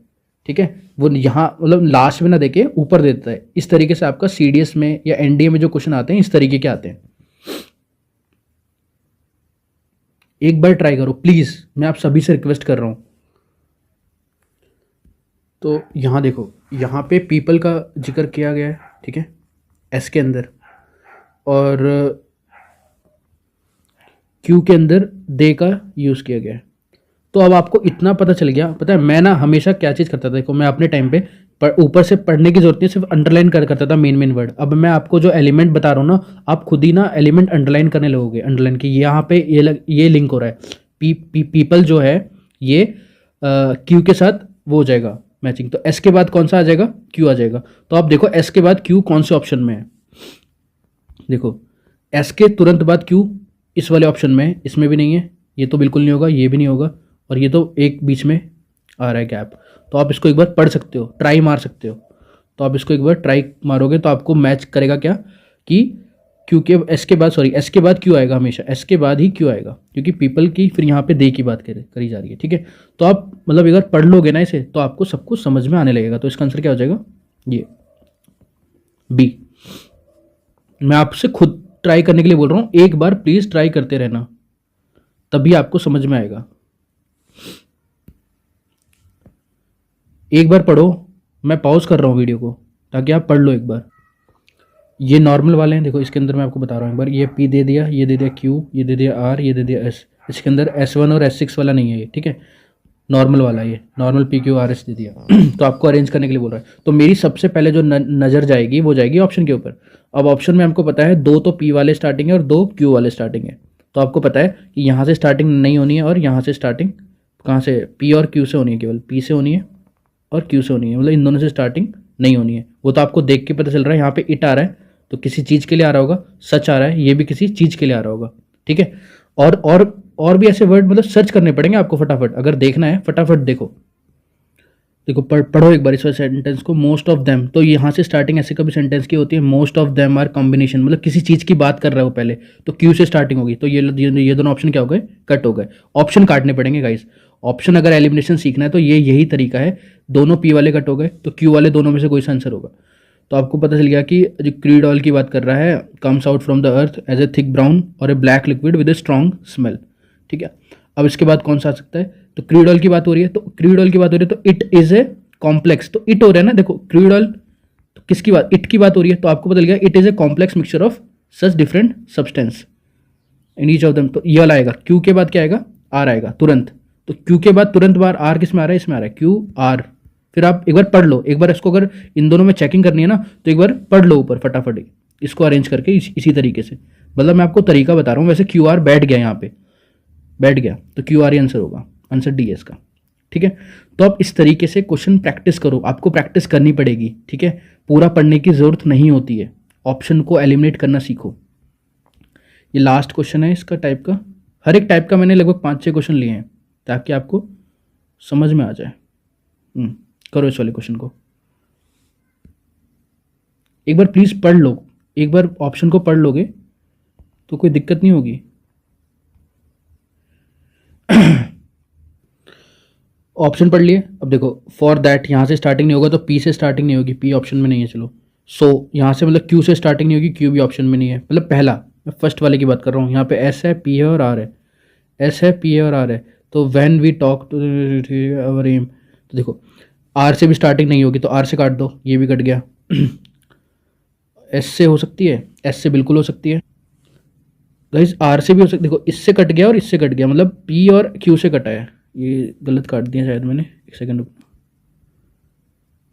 ठीक है। वो यहाँ मतलब लास्ट में ना देके ऊपर दे देता है। इस तरीके से आपका CDS में या NDA में जो क्वेश्चन आते हैं इस तरीके के आते हैं। एक बार ट्राई करो प्लीज़, मैं आप सभी से रिक्वेस्ट कर रहा हूँ। तो यहाँ देखो, यहाँ पे पीपल का जिक्र किया गया है, ठीक है, एस के अंदर, और क्यू के अंदर दे का यूज़ किया गया है। तो अब आपको इतना पता चल गया। पता है मैं ना हमेशा क्या चीज़ करता था, देखो मैं अपने टाइम पे ऊपर से पढ़ने की जरूरत नहीं, सिर्फ अंडरलाइन करता था मेन वर्ड। अब मैं आपको जो एलिमेंट बता रहा हूँ ना, आप खुद ही ना एलिमेंट अंडरलाइन करने लगोगे। अंडरलाइन की यहाँ पे ये लिंक हो रहा है, पीपल जो है ये क्यू के साथ वो हो जाएगा मैचिंग। तो एस के बाद कौन सा आ जाएगा, क्यू आ जाएगा। तो आप देखो एस के बाद क्यू कौन से ऑप्शन में है। देखो एस के तुरंत बाद क्यू इस वाले ऑप्शन में है, इसमें भी नहीं है, ये तो बिल्कुल नहीं होगा, ये भी नहीं होगा, और ये तो एक बीच में आ रहा है गैप। तो आप इसको एक बार पढ़ सकते हो, ट्राई मार सकते हो। तो आप इसको एक बार ट्राई मारोगे तो आपको मैच करेगा क्या कि क्यू के एस के बाद, सॉरी एस के बाद क्यू आएगा, हमेशा एस के बाद ही क्यू आएगा, क्योंकि पीपल की फिर यहाँ पे दे की बात करी जा रही है, ठीक है। तो आप मतलब अगर पढ़ लोगे ना इसे तो आपको सब कुछ समझ में आने लगेगा। तो इसका आंसर क्या हो जाएगा, ये बी। मैं आपसे खुद ट्राई करने के लिए बोल रहा हूँ, एक बार प्लीज ट्राई करते रहना, तभी आपको समझ में आएगा। एक बार पढ़ो, मैं पॉज कर रहा हूँ वीडियो को ताकि आप पढ़ लो एक बार। ये नॉर्मल वाले हैं, देखो इसके अंदर मैं आपको बता रहा हूँ एक बार। ये पी दे दिया, ये दे दिया क्यू, ये दे दिया आर, ये दे दिया एस। इसके अंदर S1 और S6 वाला नहीं है ये, ठीक है, नॉर्मल वाला ये नॉर्मल PQRS दे दिया। तो आपको अरेंज करने के लिए बोल रहा है। तो मेरी सबसे पहले जो नज़र जाएगी वो जाएगी ऑप्शन के ऊपर। अब ऑप्शन में हमको पता है दो तो P वाले स्टार्टिंग है और दो Q वाले स्टार्टिंग है। तो आपको पता है कि यहाँ से स्टार्टिंग नहीं होनी है, और यहाँ से स्टार्टिंग कहाँ से, P और Q से होनी है, केवल P से होनी है और Q से होनी है, मतलब इन दोनों से स्टार्टिंग नहीं होनी है। वो तो आपको देख के पता चल रहा है। यहाँ पे इट आ रहा है तो किसी चीज़ के लिए आ रहा होगा, सच आ रहा है ये भी किसी चीज़ के लिए आ रहा होगा, ठीक है। और भी ऐसे वर्ड मतलब सर्च करने पड़ेंगे आपको फटाफट, अगर देखना है फटाफट देखो। देखो पढ़ो एक बार इस सेंटेंस को, मोस्ट ऑफ देम। तो यहाँ से स्टार्टिंग ऐसे कभी सेंटेंस की होती है, most of them are combination, मतलब किसी चीज़ की बात कर रहा है वो पहले, तो क्यू से स्टार्टिंग होगी। तो ये दोनों ऑप्शन क्या हो गए, कट हो गए। ऑप्शन काटने पड़ेंगे गाइस। ऑप्शन अगर एलिमिनेशन सीखना है तो यही तरीका है। दोनों पी वाले कट हो गए तो क्यू वाले दोनों में से कोई सा आंसर होगा। तो आपको पता चल गया कि जो क्रूड ऑयल की बात कर रहा है, comes out from the earth as a thick brown और a black liquid with a strong smell, ठीक है। अब इसके बाद कौन सा आ सकता है, तो क्रूड ऑयल की बात हो रही है, तो क्रूड ऑयल की बात हो रही है तो इट इज ए कॉम्प्लेक्स। तो इट हो रहा है ना, देखो क्रूड ऑयल तो किसकी बात, इट की बात हो रही है। तो आपको पता चल गया it is a complex mixture of such different substance in each of them. तो ये वाला आएगा, क्यू के बाद क्या आएगा, आर आएगा तुरंत। तो क्यू के बाद तुरंत बार आर किस में आ रहा है, इसमें आ रहा है क्यू आर। फिर आप एक बार पढ़ लो, एक बार इसको अगर इन दोनों में चेकिंग करनी है ना तो एक बार पढ़ लो ऊपर फटाफट इसको अरेंज करके इसी तरीके से। मतलब मैं आपको तरीका बता रहा हूँ। वैसे क्यू आर बैठ गया, यहाँ पे बैठ गया, तो क्यू आर ही आंसर होगा, आंसर डी है इसका, ठीक है। तो आप इस तरीके से क्वेश्चन प्रैक्टिस करो, आपको प्रैक्टिस करनी पड़ेगी, ठीक है। पूरा पढ़ने की जरूरत नहीं होती है, ऑप्शन को एलिमिनेट करना सीखो। ये लास्ट क्वेश्चन है इसका टाइप का। हर एक टाइप का मैंने लगभग 5-6 क्वेश्चन लिए हैं ताकि आपको समझ में आ जाए। करो इस वाले क्वेश्चन को एक बार प्लीज पढ़ लो, एक बार ऑप्शन को पढ़ लोगे तो कोई दिक्कत नहीं होगी। ऑप्शन पढ़ लिए। अब देखो फॉर दैट यहाँ से स्टार्टिंग नहीं होगा तो पी से स्टार्टिंग नहीं होगी, पी ऑप्शन में नहीं है। चलो सो यहाँ से मतलब क्यू से स्टार्टिंग नहीं होगी, क्यू भी ऑप्शन में नहीं है। मतलब पहला, मैं फर्स्ट वाले की बात कर रहा हूँ। यहाँ पे एस है, पी है और आर है। एस है, पी है और आर है। तो when we talk to our M, तो देखो आर से भी स्टार्टिंग नहीं होगी तो आर से काट दो, ये भी कट गया। एस से हो सकती है, एस से बिल्कुल हो सकती है गाइस, आर से भी हो सकती है। देखो इससे कट गया और इससे कट गया, मतलब पी और क्यू से कटा है। ये गलत काट दिया शायद मैंने, एक सेकंड रुकना।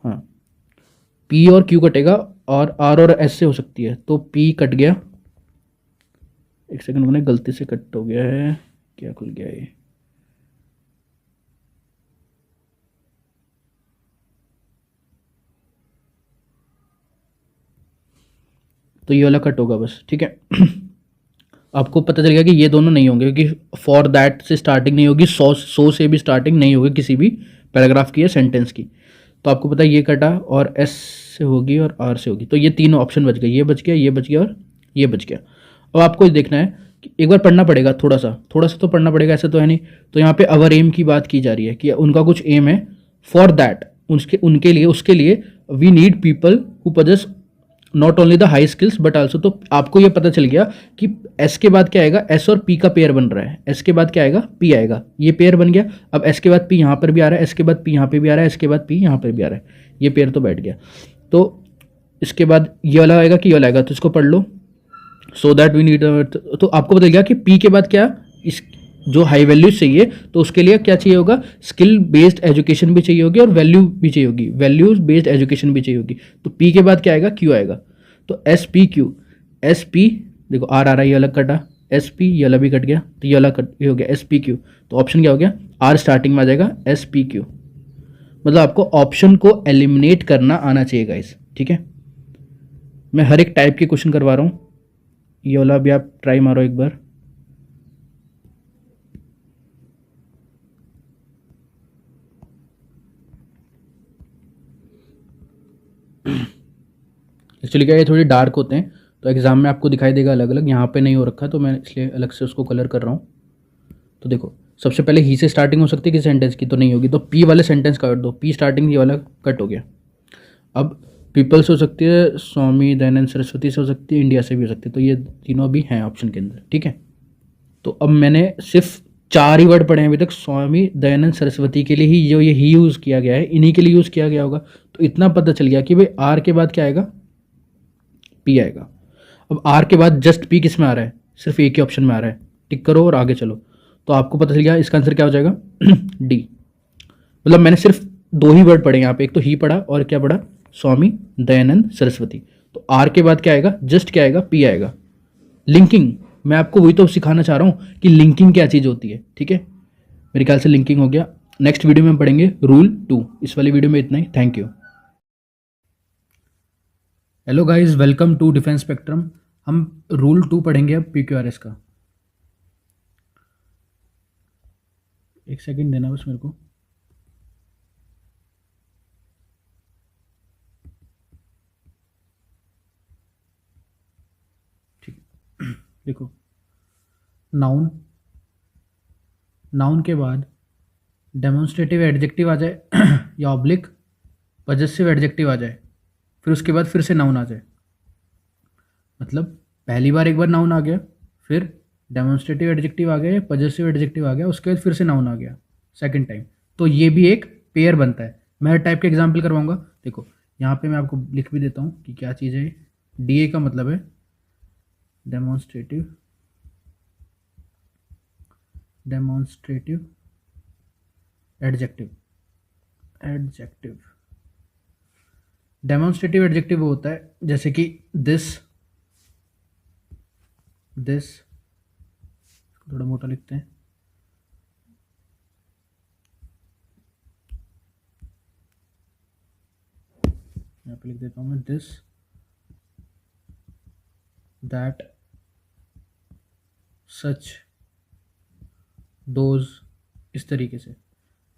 हाँ, पी और क्यू कटेगा और एस से हो सकती है, तो पी कट गया। एक सेकंड, मैंने गलती से कट हो गया है, क्या खुल गया ये। तो ये वाला कट होगा बस, ठीक है। आपको पता चल गया कि ये दोनों नहीं होंगे क्योंकि फॉर दैट से स्टार्टिंग नहीं होगी, सो से भी स्टार्टिंग नहीं होगी किसी भी पैराग्राफ की या सेंटेंस की। तो आपको पता है ये कटा और एस से होगी और आर से होगी, तो ये तीनों ऑप्शन बच गए। ये बच गया, ये बच गया और ये बच गया। अब आपको ये देखना है कि एक बार पढ़ना पड़ेगा, थोड़ा सा तो पढ़ना पड़ेगा, ऐसा तो है नहीं। तो यहाँ पे अवर एम की बात की जा रही है कि उनका कुछ एम है। फॉर दैट, उनके लिए, उसके लिए we need people who possess not only the high skills but also. तो आपको ये पता चल गया कि एस के बाद क्या आएगा, एस और पी का पेयर बन रहा है। एस के बाद क्या आएगा, पी आएगा, ये पेयर बन गया। अब एस के बाद पी यहाँ पर भी आ रहा है, एस के बाद पी यहाँ पे भी आ रहा है, एस के बाद पी यहाँ पर भी आ रहा है, ये पेयर तो बैठ गया। तो इसके बाद ये वाला आएगा कि ये वाला आएगा, तो इसको पढ़ लो। सो दैट वी नीड, तो आपको पता गया कि पी के बाद क्या, इस जो हाई वैल्यूज चाहिए तो उसके लिए क्या चाहिए होगा, स्किल बेस्ड एजुकेशन भी चाहिए होगी और वैल्यू भी चाहिए होगी, वैल्यूज बेस्ड एजुकेशन भी चाहिए होगी। तो पी के बाद क्या आएगा, क्यू आएगा। तो S P Q, S P, देखो आर आ रहा है, ये अलग कटा, एस पी ये अलग भी कट गया, तो ये अलग कट, ये हो गया एस पी क्यू। तो ऑप्शन क्या हो गया, आर स्टार्टिंग में आ जाएगा, एस पी क्यू। मतलब आपको ऑप्शन को एलिमिनेट करना आना चाहिए गाइस, ठीक है। मैं हर एक टाइप के क्वेश्चन करवा रहा हूँ, ये वाला भी आप ट्राई मारो एक बार। एक्चुअली क्या, ये थोड़ी डार्क होते हैं तो एग्जाम में आपको दिखाई देगा अलग अलग, यहाँ पे नहीं हो रखा तो मैं इसलिए अलग से उसको कलर कर रहा हूँ। तो देखो सबसे पहले ही से स्टार्टिंग हो सकती है किसी सेंटेंस की, तो नहीं होगी, तो पी वाले सेंटेंस काट दो, पी स्टार्टिंग ये वाला कट हो गया। अब पीपल्स हो सकती है, स्वामी दयानंद सरस्वती से हो सकती है, इंडिया से भी हो सकती है, तो ये तीनों भी हैं ऑप्शन के अंदर, ठीक है। तो अब मैंने सिर्फ 4 ही वर्ड पढ़े हैं अभी तक, स्वामी दयानंद सरस्वती के लिए ही जो ये ही यूज़ किया गया है, इन्हीं के लिए यूज़ किया गया होगा। तो इतना पता चल गया कि भाई आर के बाद क्या आएगा, पी आएगा। अब आर के बाद जस्ट पी किस में आ रहा है, सिर्फ एक ही ऑप्शन में आ रहा है, टिक करो और आगे चलो। तो आपको पता चल गया इसका आंसर क्या हो जाएगा, डी। मतलब मैंने सिर्फ 2 ही वर्ड पढ़े यहाँ पे, एक तो ही पढ़ा और क्या पढ़ा, स्वामी दयानंद सरस्वती। तो आर के बाद क्या आएगा, जस्ट क्या आएगा, पी आएगा। लिंकिंग, मैं आपको वही तो सिखाना चाह रहा हूँ कि लिंकिंग क्या चीज़ होती है, ठीक है। मेरे ख्याल से लिंकिंग हो गया। नेक्स्ट वीडियो में हम पढ़ेंगे रूल 2। इस वाली वीडियो में इतना ही, thank you. Hello guys, welcome to defence spectrum. हम रूल 2 पढ़ेंगे अब PQRS का। एक सेकंड देना बस मेरे को। ठीक, देखो नाउन, नाउन के बाद डेमोन्स्ट्रेटिव एडजेक्टिव आ जाए या ऑब्लिक पजेसिव एडजेक्टिव आ जाए, फिर उसके बाद फिर से नाउन आ जाए। मतलब पहली बार एक बार नाउन आ गया, फिर डेमोन्स्ट्रेटिव एडजेक्टिव आ गया या पजेसिव एडजेक्टिव आ गया, उसके बाद फिर से नाउन आ गया सेकंड टाइम, तो ये भी एक पेयर बनता है। मैं हर टाइप के एग्जाम्पल करवाऊंगा। देखो यहाँ पे मैं आपको लिख भी देता हूँ कि क्या चीज़ है। DA का मतलब है demonstrative, demonstrative adjective, adjective. Demonstrative adjective वो होता है जैसे कि दिस, दिस थोड़ा मोटा लिखते हैं, यहाँ पे लिख देता हूँ मैं दिस, दैट, सच, दोज, इस तरीके से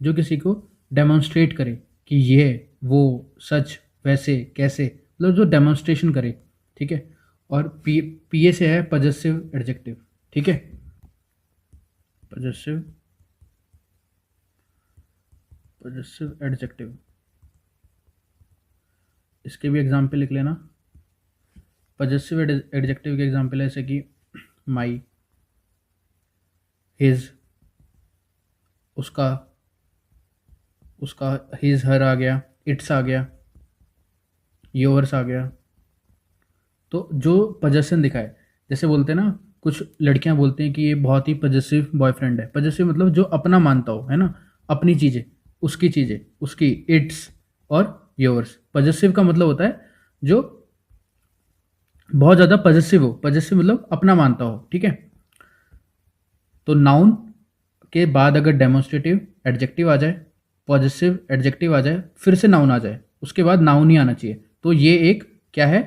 जो किसी को डेमोन्स्ट्रेट करे कि ये वो, सच, वैसे, कैसे, मतलब जो डेमोन्स्ट्रेशन करे, ठीक है। और पी ए से है पजेसिव एडजेक्टिव, ठीक है, पजेसिव पजेसिव एडजेक्टिव। इसके भी एग्जाम्पल लिख लेना। पजेसिव एडजेक्टिव के एग्जाम्पल है जैसे कि माई, हिज, उसका, उसका हिज हर आ गया, इट्स आ गया, योर्स आ गया। तो जो पजेशन दिखाए, जैसे बोलते हैं ना, कुछ लड़कियां बोलती हैं कि ये बहुत ही पजेसिव बॉयफ्रेंड है। पजेसिव मतलब जो अपना मानता हो, है ना, अपनी चीज़ें, उसकी, इट्स और योर्स। पजेसिव का मतलब होता है जो बहुत ज़्यादा पजेसिव हो। पजेसिव मतलब अपना मानता हो, ठीक है। तो नाउन के बाद अगर डेमोन्स्ट्रेटिव एडजेक्टिव आ जाए, पॉजिटिव एडजेक्टिव आ जाए, फिर से नाउन आ जाए, उसके बाद नाउन ही आना चाहिए। तो ये एक क्या है,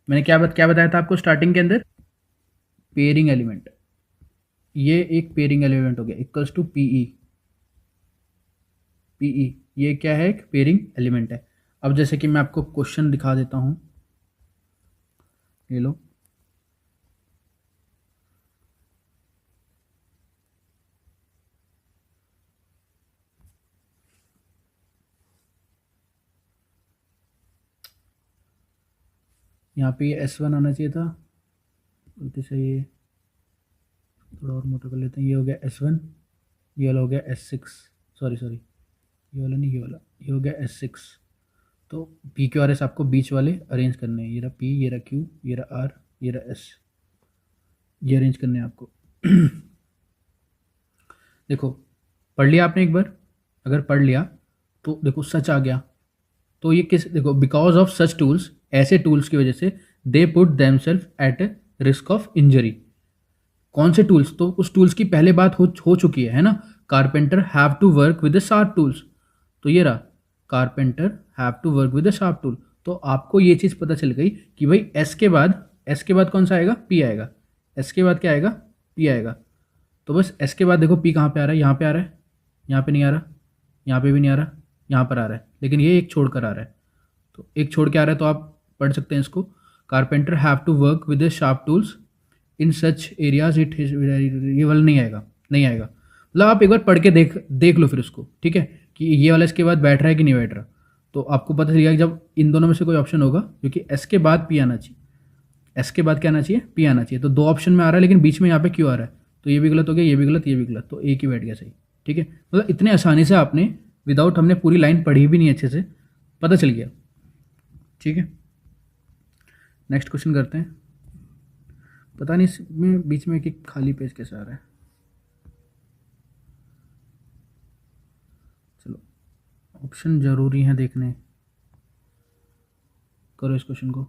मैंने क्या बताया था आपको स्टार्टिंग के अंदर, पेयरिंग एलिमेंट। ये एक पेयरिंग एलिमेंट हो गया, इक्वल्स टू पीई। पीई ये क्या है, एक पेयरिंग एलिमेंट है। अब जैसे कि मैं आपको क्वेश्चन दिखा देता हूँ, ये लो। यहाँ पे ये S1 आना चाहिए था, गलती से ये थोड़ा और मोटा कर लेते हैं। ये हो गया S1, ये वाला हो गया S6, सॉरी ये वाला नहीं, ये हो गया S6। तो पी क्यू आर एस आपको बीच वाले अरेंज करने हैं। ये रहा पी, ये रहा क्यू, ये रहा आर, ये रहा एस, ये अरेंज करने हैं आपको। देखो, पढ़ लिया आपने एक बार? अगर पढ़ लिया तो देखो सच आ गया। तो ये किस, देखो, बिकॉज ऑफ सच टूल्स, ऐसे टूल्स की वजह से they put themselves at risk of injury. कौन से टूल्स? तो उस टूल्स की पहले बात हो चुकी है ना। Carpenter have to work with the sharp tools. तो ये रहा, carpenter have to work with the sharp tool. तो आपको ये चीज़ पता चल गई कि भाई एस के बाद कौन सा आएगा? पी आएगा। एस के बाद क्या आएगा? पी आएगा। तो बस एस के बाद देखो पी कहाँ पे आ रहा है, यहाँ पे आ रहा है, यहाँ पे नहीं आ रहा, यहाँ पे भी नहीं आ रहा, यहाँ पर आ रहा है, लेकिन ये एक छोड़ कर आ रहा है। तो एक छोड़ के आ रहा है, तो आप पढ़ सकते हैं इसको, carpenter have to work with the sharp tools in such areas it, ये वाला नहीं आएगा, नहीं आएगा। मतलब आप एक बार पढ़ के देख लो फिर उसको, ठीक है, कि ये वाला इसके बाद बैठ रहा है कि नहीं बैठ रहा। तो आपको पता चलेगा कि जब इन दोनों में से कोई ऑप्शन होगा, क्योंकि एस के बाद पी आना चाहिए, एस के बाद क्या आना चाहिए? पी आना चाहिए। तो दो ऑप्शन में आ रहा है, लेकिन बीच में यहाँ पे क्यों आ रहा है? तो ये भी गलत हो गया, ये भी गलत, ये भी गलत, तो एक ही बैठ गया सही, ठीक है। मतलब इतने आसानी से आपने, विदाउट हमने पूरी लाइन पढ़ी भी नहीं अच्छे से, पता चल गया, ठीक है। नेक्स्ट क्वेश्चन करते हैं। पता नहीं इसमें बीच में एक खाली पेज कैसे आ रहा है। चलो, ऑप्शन जरूरी है देखने, करो इस क्वेश्चन को।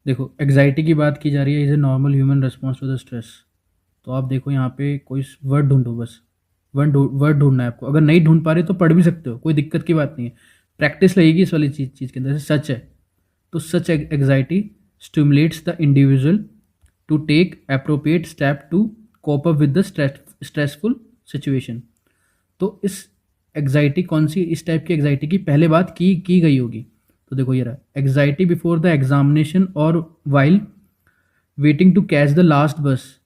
देखो, एग्जाइटी की बात की जा रही है, is a normal human response to the stress. तो आप देखो यहाँ पे कोई वर्ड ढूंढो, बस वर्ड ढूंढना है आपको। अगर नहीं ढूंढ पा रहे तो पढ़ भी सकते हो, कोई दिक्कत की बात नहीं है, प्रैक्टिस लगेगी इस वाली चीज़ के अंदर। सच है, तो such anxiety stimulates the individual to take appropriate step to cope up with the stressful situation. तो इस एग्जाइटी कौन सी, इस टाइप की एग्जाइटी की पहले बात की गई होगी। तो देखो ये रहा, एग्जाइटी बिफोर द एग्जामिनेशन और while waiting to catch the last bus,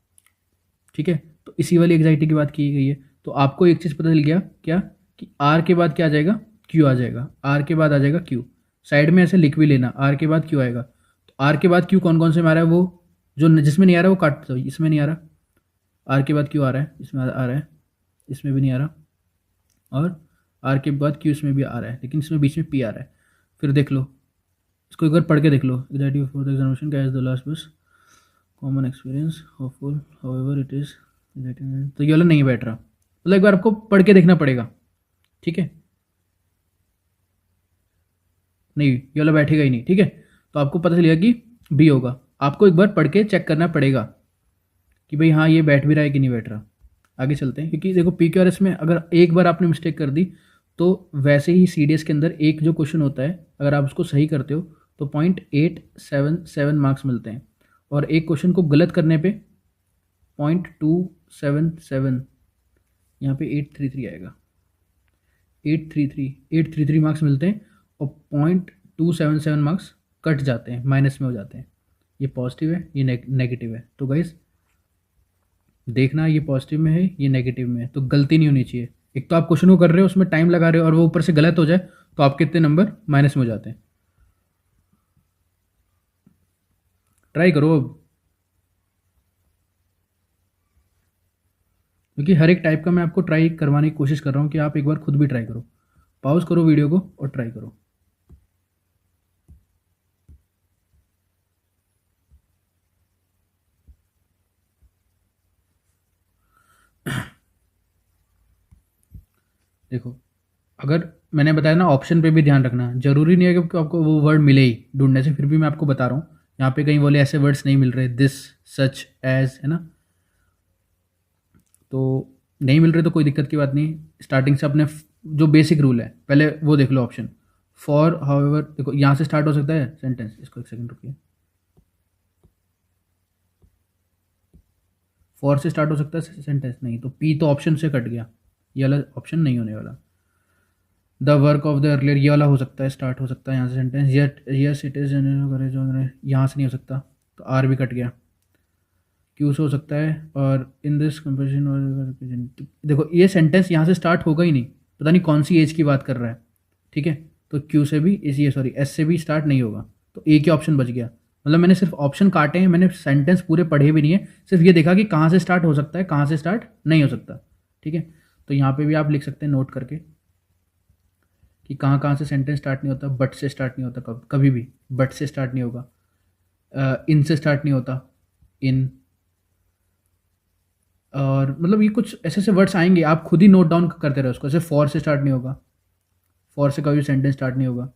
ठीक है। तो इसी वाली एग्जाइटी की बात की गई है। तो आपको एक चीज़ पता चल गया क्या, कि आर के बाद क्या आ जाएगा? क्यू आ जाएगा। आर के बाद आ जाएगा क्यू, साइड में ऐसे लिख भी लेना, आर के बाद क्यू आएगा। तो आर के बाद क्यू कौन कौन से में आ रहा है? वो जो जिसमें नहीं आ रहा है वो काट दो, इसमें नहीं आ रहा। आर के बाद क्यू आ रहा है, इसमें आ रहा है, इसमें भी नहीं आ रहा, और आर के बाद क्यू इसमें भी आ रहा है, लेकिन इसमें बीच में पी आ रहा है। फिर देख लो, इसको एक बार पढ़ के देख लो। Anxiety before the examination catch the last bus, common experience, hopeful however it is. तो ये वाला नहीं बैठ रहा, मतलब एक बार आपको पढ़ के देखना पड़ेगा, ठीक है। नहीं, ये वाला बैठेगा ही नहीं, ठीक है। तो आपको पता चलेगा कि बी होगा। आपको एक बार पढ़ के चेक करना पड़ेगा कि भाई हाँ ये बैठ भी रहा है कि नहीं बैठ रहा। आगे चलते हैं, क्योंकि देखो पी क्यू आर एस में अगर एक बार आपने मिस्टेक कर दी, तो वैसे ही सी डी एस के अंदर एक जो क्वेश्चन होता है, अगर आप उसको सही करते हो तो 0.877 मार्क्स मिलते हैं, और एक क्वेश्चन को गलत करने पे 0.277, यहाँ पे 833 आएगा। 833 मार्क्स मिलते हैं और 0.277 मार्क्स कट जाते हैं, माइनस में हो जाते हैं। ये पॉजिटिव है, ये नेगेटिव है। तो गाइस देखना, ये पॉजिटिव में है, ये नेगेटिव में है, तो गलती नहीं होनी चाहिए। एक तो आप क्वेश्चन को कर रहे हो, उसमें टाइम लगा रहे हो और वो ऊपर से गलत हो जाए तो आपके कितने नंबर माइनस में हो जाते हैं। ट्राई करो अब, क्योंकि हर एक टाइप का मैं आपको ट्राई करवाने की कोशिश कर रहा हूँ कि आप एक बार खुद भी ट्राई करो। पॉज करो वीडियो को और ट्राई करो। देखो, अगर मैंने बताया ना, ऑप्शन पे भी ध्यान रखना। जरूरी नहीं है कि आपको वो वर्ड मिले ही ढूंढने से, फिर भी मैं आपको बता रहा हूँ। यहाँ पे कहीं बोले ऐसे वर्ड्स नहीं मिल रहे, दिस, सच, एज, है ना, तो नहीं मिल रहे तो कोई दिक्कत की बात नहीं। स्टार्टिंग से अपने जो बेसिक रूल है पहले वो देख लो। ऑप्शन फॉर, हाउएवर, देखो यहाँ से स्टार्ट हो सकता है सेंटेंस। इसको एक सेकंड रुकिए। फॉर से स्टार्ट हो सकता है सेंटेंस, नहीं तो पी तो ऑप्शन से कट गया, ये वाला ऑप्शन नहीं होने वाला। The work of the earlier, ये वाला हो सकता है, स्टार्ट हो सकता है यहाँ से sentence. Yet, yes it is, यहाँ से नहीं हो सकता, तो आर भी कट गया। क्यू से हो सकता है, और इन दिस कंपोजिशन, देखो ये सेंटेंस यहाँ से स्टार्ट होगा ही नहीं, पता नहीं कौन सी एज की बात कर रहा है, ठीक है। तो क्यू से भी इस, ये सॉरी एस से भी स्टार्ट नहीं होगा, तो एक ही ऑप्शन बच गया। मतलब मैंने सिर्फ ऑप्शन काटे हैं, मैंने सेंटेंस पूरे पढ़े भी नहीं है, सिर्फ ये देखा कि कहाँ से स्टार्ट हो सकता है, कहाँ से स्टार्ट नहीं हो सकता, ठीक है। तो यहाँ पे भी आप लिख सकते हैं नोट करके कि कहाँ कहाँ से सेंटेंस स्टार्ट नहीं होता। बट से स्टार्ट नहीं होता, कभी भी बट से स्टार्ट नहीं होगा। इन से स्टार्ट नहीं होता, इन, और मतलब ये कुछ ऐसे ऐसे वर्ड्स आएंगे, आप खुद ही नोट डाउन करते रहो उसको। जैसे फॉर से स्टार्ट नहीं होगा, फॉर से कभी सेंटेंस स्टार्ट नहीं होगा,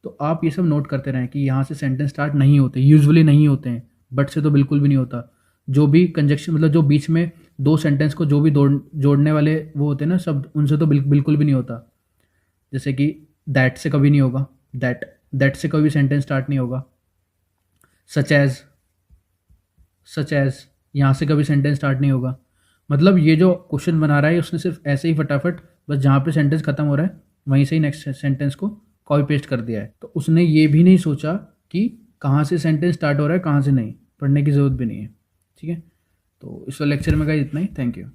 तो आप ये सब नोट करते रहें कि यहाँ से सेंटेंस स्टार्ट नहीं होते, यूजुअली नहीं होते हैं। बट से तो बिल्कुल भी नहीं होता। जो भी कंजक्शन, मतलब जो बीच में दो सेंटेंस को जो भी जोड़ने वाले वो होते हैं ना शब्द, उनसे तो बिल्कुल भी नहीं होता। जैसे कि दैट से कभी नहीं होगा, दैट से कभी सेंटेंस स्टार्ट नहीं होगा। सच एज यहाँ से कभी सेंटेंस स्टार्ट नहीं होगा। मतलब ये जो क्वेश्चन बना रहा है उसने सिर्फ ऐसे ही फटाफट बस जहाँ पे सेंटेंस खत्म हो रहा है वहीं से ही नेक्स्ट सेंटेंस को कॉपी पेस्ट कर दिया है। तो उसने ये भी नहीं सोचा कि कहाँ से सेंटेंस स्टार्ट हो रहा है, कहाँ से नहीं, पढ़ने की ज़रूरत भी नहीं है, ठीक है। तो इस लेक्चर में का इतना ही। Thank you.